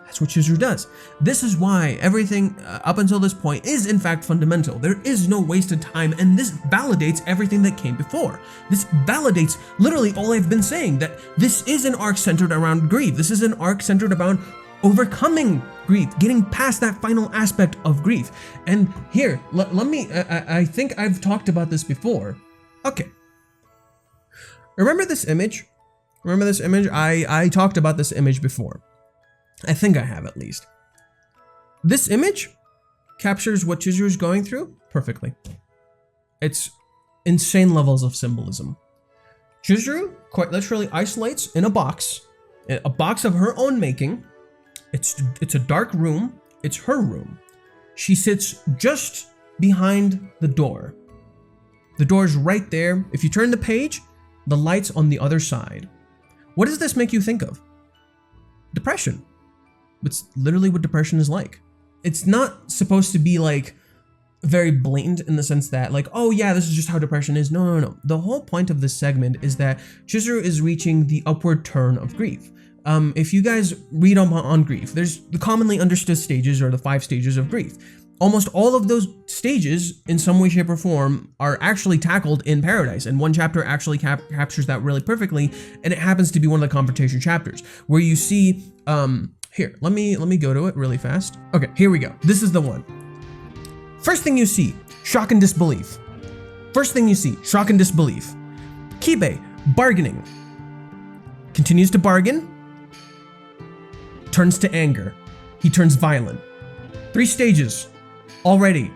That's what Chizuru does. This is why everything up until this point is in fact fundamental. There is no wasted time, and this validates everything that came before. This validates literally all I've been saying, that this is an arc centered around grief. This is an arc centered around overcoming grief, getting past that final aspect of grief. And here, let me, I think I've talked about this before. Okay. Remember this image? Remember this image? I talked about this image before. I think I have, at least. This image captures what Chizuru's going through perfectly. It's insane levels of symbolism. Chizuru quite literally isolates in a box of her own making. It's a dark room. It's her room. She sits just behind the door. The door's right there. If you turn the page, the light's on the other side. What does this make you think of? Depression. It's literally what depression is like. It's not supposed to be like very blatant in the sense that like, oh yeah, this is just how depression is. No. The whole point of this segment is that Chizuru is reaching the upward turn of grief. If you guys read on grief, there's the commonly understood stages or the 5 stages of grief. Almost all of those stages in some way, shape, or form are actually tackled in Paradise, and one chapter actually captures that really perfectly, and it happens to be one of the confrontation chapters where you see, here, let me go to it really fast. Okay, here we go. This is the one. First thing you see, shock and disbelief. First thing you see, shock and disbelief. Kibe, bargaining. Continues to bargain, turns to anger. He turns violent. 3 stages already.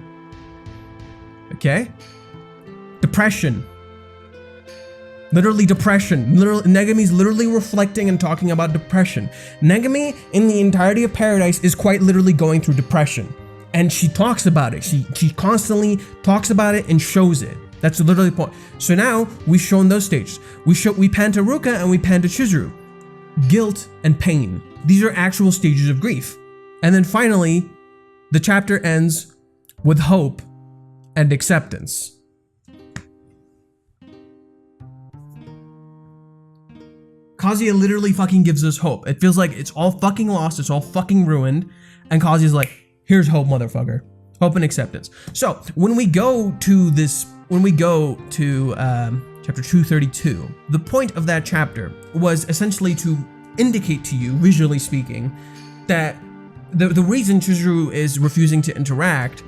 Okay? Depression. Literally depression. Negami's literally reflecting and talking about depression. Negami in the entirety of Paradise is quite literally going through depression. And she talks about it. She constantly talks about it and shows it. That's literally the point. So now we've shown those stages. We pan to Ruka and we pan to Chizuru. Guilt and pain. These are actual stages of grief. And then finally, the chapter ends with hope and acceptance. Kazuya literally fucking gives us hope. It feels like it's all fucking lost, it's all fucking ruined, and Kazuya's like, here's hope, motherfucker. Hope and acceptance. So when we go to chapter 232, the point of that chapter was essentially to indicate to you, visually speaking, that the reason Chizuru is refusing to interact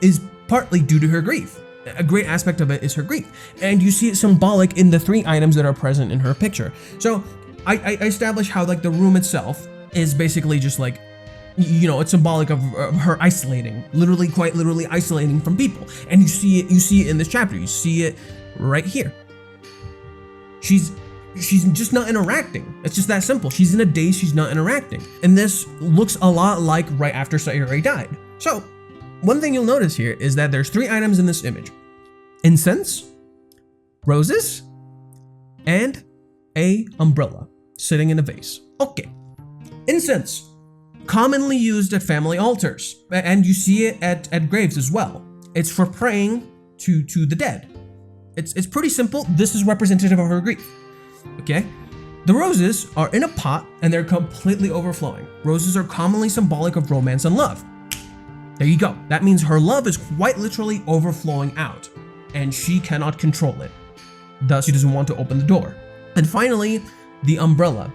is partly due to her grief. A great aspect of it is her grief, and you see it symbolic in the 3 items that are present in her picture. So I established how like the room itself is basically just like, you know, it's symbolic of her isolating, quite literally isolating from people. And you see it in this chapter. You see it right here. She's just not interacting. It's just that simple. She's in a daze, she's not interacting. And this looks a lot like right after Sayuri died. So one thing you'll notice here is that there's 3 items in this image: incense, roses, and a umbrella sitting in a vase. Okay. Incense, commonly used at family altars, and you see it at graves as well. It's for praying to the dead. It's pretty simple. This is representative of her grief. Okay? The roses are in a pot and they're completely overflowing. Roses are commonly symbolic of romance and love. There you go. That means her love is quite literally overflowing out, and she cannot control it. Thus, she doesn't want to open the door. And finally, the umbrella.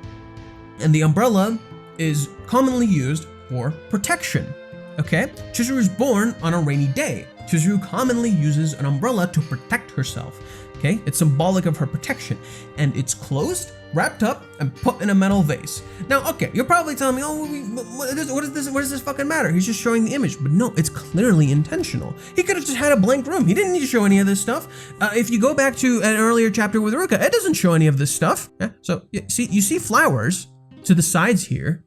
And the umbrella is commonly used for protection. Okay? Chizuru is born on a rainy day. Chizuru commonly uses an umbrella to protect herself. Okay? It's symbolic of her protection. And it's closed, wrapped up, and put in a metal vase. Now, okay, you're probably telling me, oh, what does this fucking matter? He's just showing the image. But no, it's clearly intentional. He could have just had a blank room. He didn't need to show any of this stuff. If you go back to an earlier chapter with Ruka, it doesn't show any of this stuff. Yeah? So you see flowers to the sides here,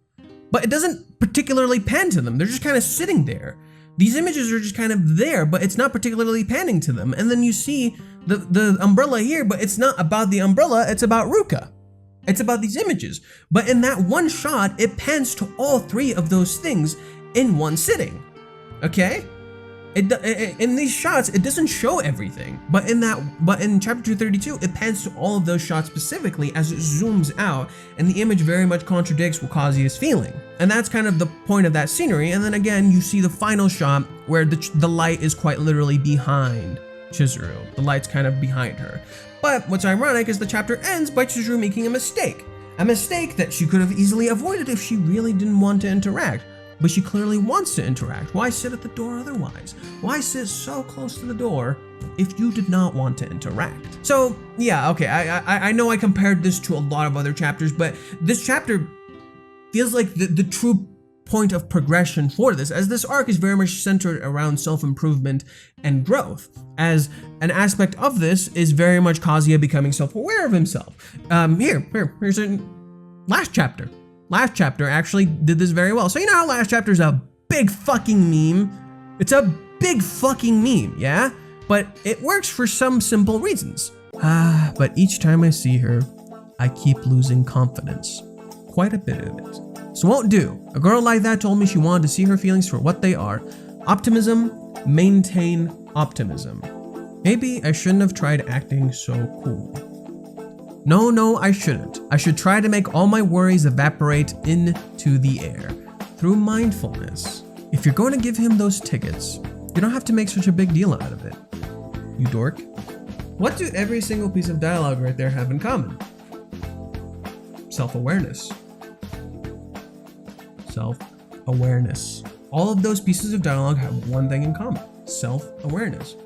but it doesn't particularly pan to them. They're just kind of sitting there. These images are just kind of there, but it's not particularly panning to them. And then you see the umbrella here, but it's not about the umbrella, it's about Ruka. It's about these images. But in that one shot, it pans to all 3 of those things in one sitting. Okay? In these shots, it doesn't show everything. But in chapter 232, it pans to all of those shots specifically as it zooms out, and the image very much contradicts what Kazuya is feeling. And that's kind of the point of that scenery. And then again, you see the final shot where the light is quite literally behind Chizuru. The light's kind of behind her. But what's ironic is the chapter ends by Chizuru making a mistake. A mistake that she could have easily avoided if she really didn't want to interact. But she clearly wants to interact. Why sit at the door otherwise? Why sit so close to the door if you did not want to interact? So yeah, okay, I know I compared this to a lot of other chapters, but this chapter feels like the true point of progression for this, as this arc is very much centered around self-improvement and growth, as an aspect of this is very much Kazuya becoming self-aware of himself. Here's a last chapter. Last chapter actually did this very well. So you know how last chapter is a big fucking meme? It's a big fucking meme, yeah? But it works for some simple reasons. But each time I see her, I keep losing confidence. Quite a bit of it. So won't do. A girl like that told me she wanted to see her feelings for what they are. Optimism, maintain optimism. Maybe I shouldn't have tried acting so cool. No, I shouldn't. I should try to make all my worries evaporate into the air through mindfulness. If you're going to give him those tickets, you don't have to make such a big deal out of it. You dork. What do every single piece of dialogue right there have in common? Self-awareness. Self-awareness. All of those pieces of dialogue have one thing in common: self-awareness.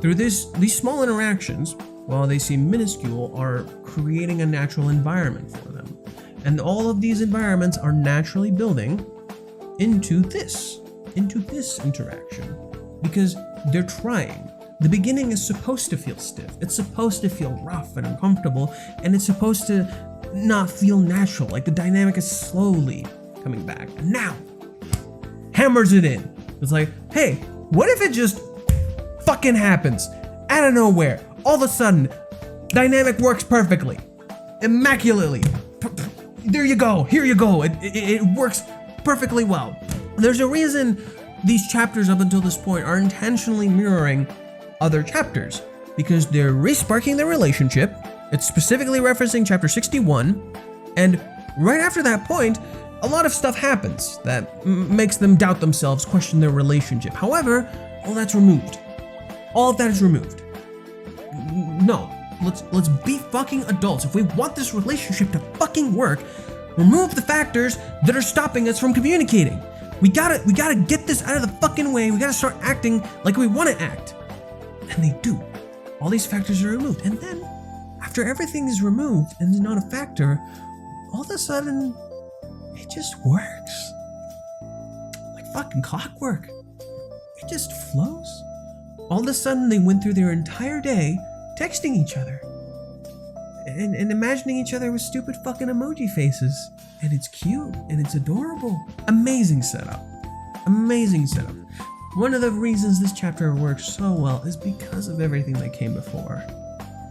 Through these small interactions, while they seem minuscule, are creating a natural environment for them. And all of these environments are naturally building into this interaction, because they're trying. The beginning is supposed to feel stiff. It's supposed to feel rough and uncomfortable, and it's supposed to not feel natural, like the dynamic is slowly coming back. And now, hammers it in. It's like, hey, what if it just fucking happens out of nowhere? All of a sudden, dynamic works perfectly, immaculately. There you go, here you go. It works perfectly well. There's a reason these chapters up until this point are intentionally mirroring other chapters, because they're re-sparking their relationship. It's specifically referencing chapter 61, and right after that point, a lot of stuff happens that makes them doubt themselves, question their relationship. However, all that's removed. All of that is removed. No, let's be fucking adults. If we want this relationship to fucking work, remove the factors that are stopping us from communicating. We gotta get this out of the fucking way. We gotta start acting like we want to act. And they do. All these factors are removed. And then, after everything is removed and is not a factor, all of a sudden, it just works. Like fucking clockwork. It just flows. All of a sudden, they went through their entire day texting each other. And imagining each other with stupid fucking emoji faces. And it's cute, and it's adorable. Amazing setup. Amazing setup. One of the reasons this chapter works so well is because of everything that came before.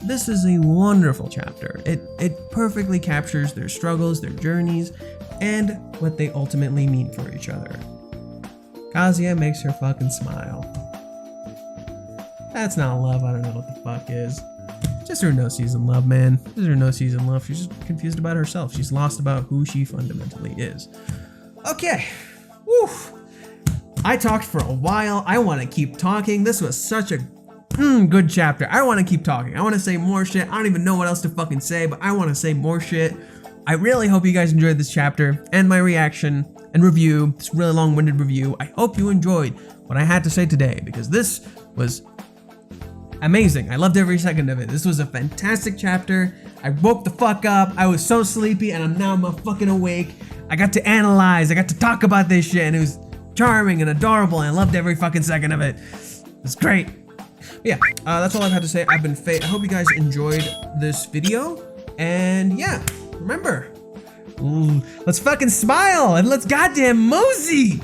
This is a wonderful chapter. It perfectly captures their struggles, their journeys, and what they ultimately mean for each other. Kazuya makes her fucking smile. That's not love, I don't know what the fuck is. Just her no season love, man. Just her no season love. She's just confused about herself. She's lost about who she fundamentally is. Okay. Woo. I talked for a while. I want to keep talking. This was such a good chapter. I want to keep talking. I want to say more shit. I don't even know what else to fucking say, but I want to say more shit. I really hope you guys enjoyed this chapter and my reaction and review, this really long-winded review. I hope you enjoyed what I had to say today, because this was amazing. I loved every second of it. This was a fantastic chapter. I woke the fuck up. I was so sleepy, and I'm now fucking awake. I got to analyze. I got to talk about this shit, and it was charming and adorable, and I loved every fucking second of it. It's great. But yeah, that's all I've had to say. I've been Faye. I hope you guys enjoyed this video, and yeah, remember, let's fucking smile and let's goddamn mosey.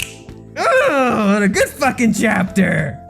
Oh, what a good fucking chapter.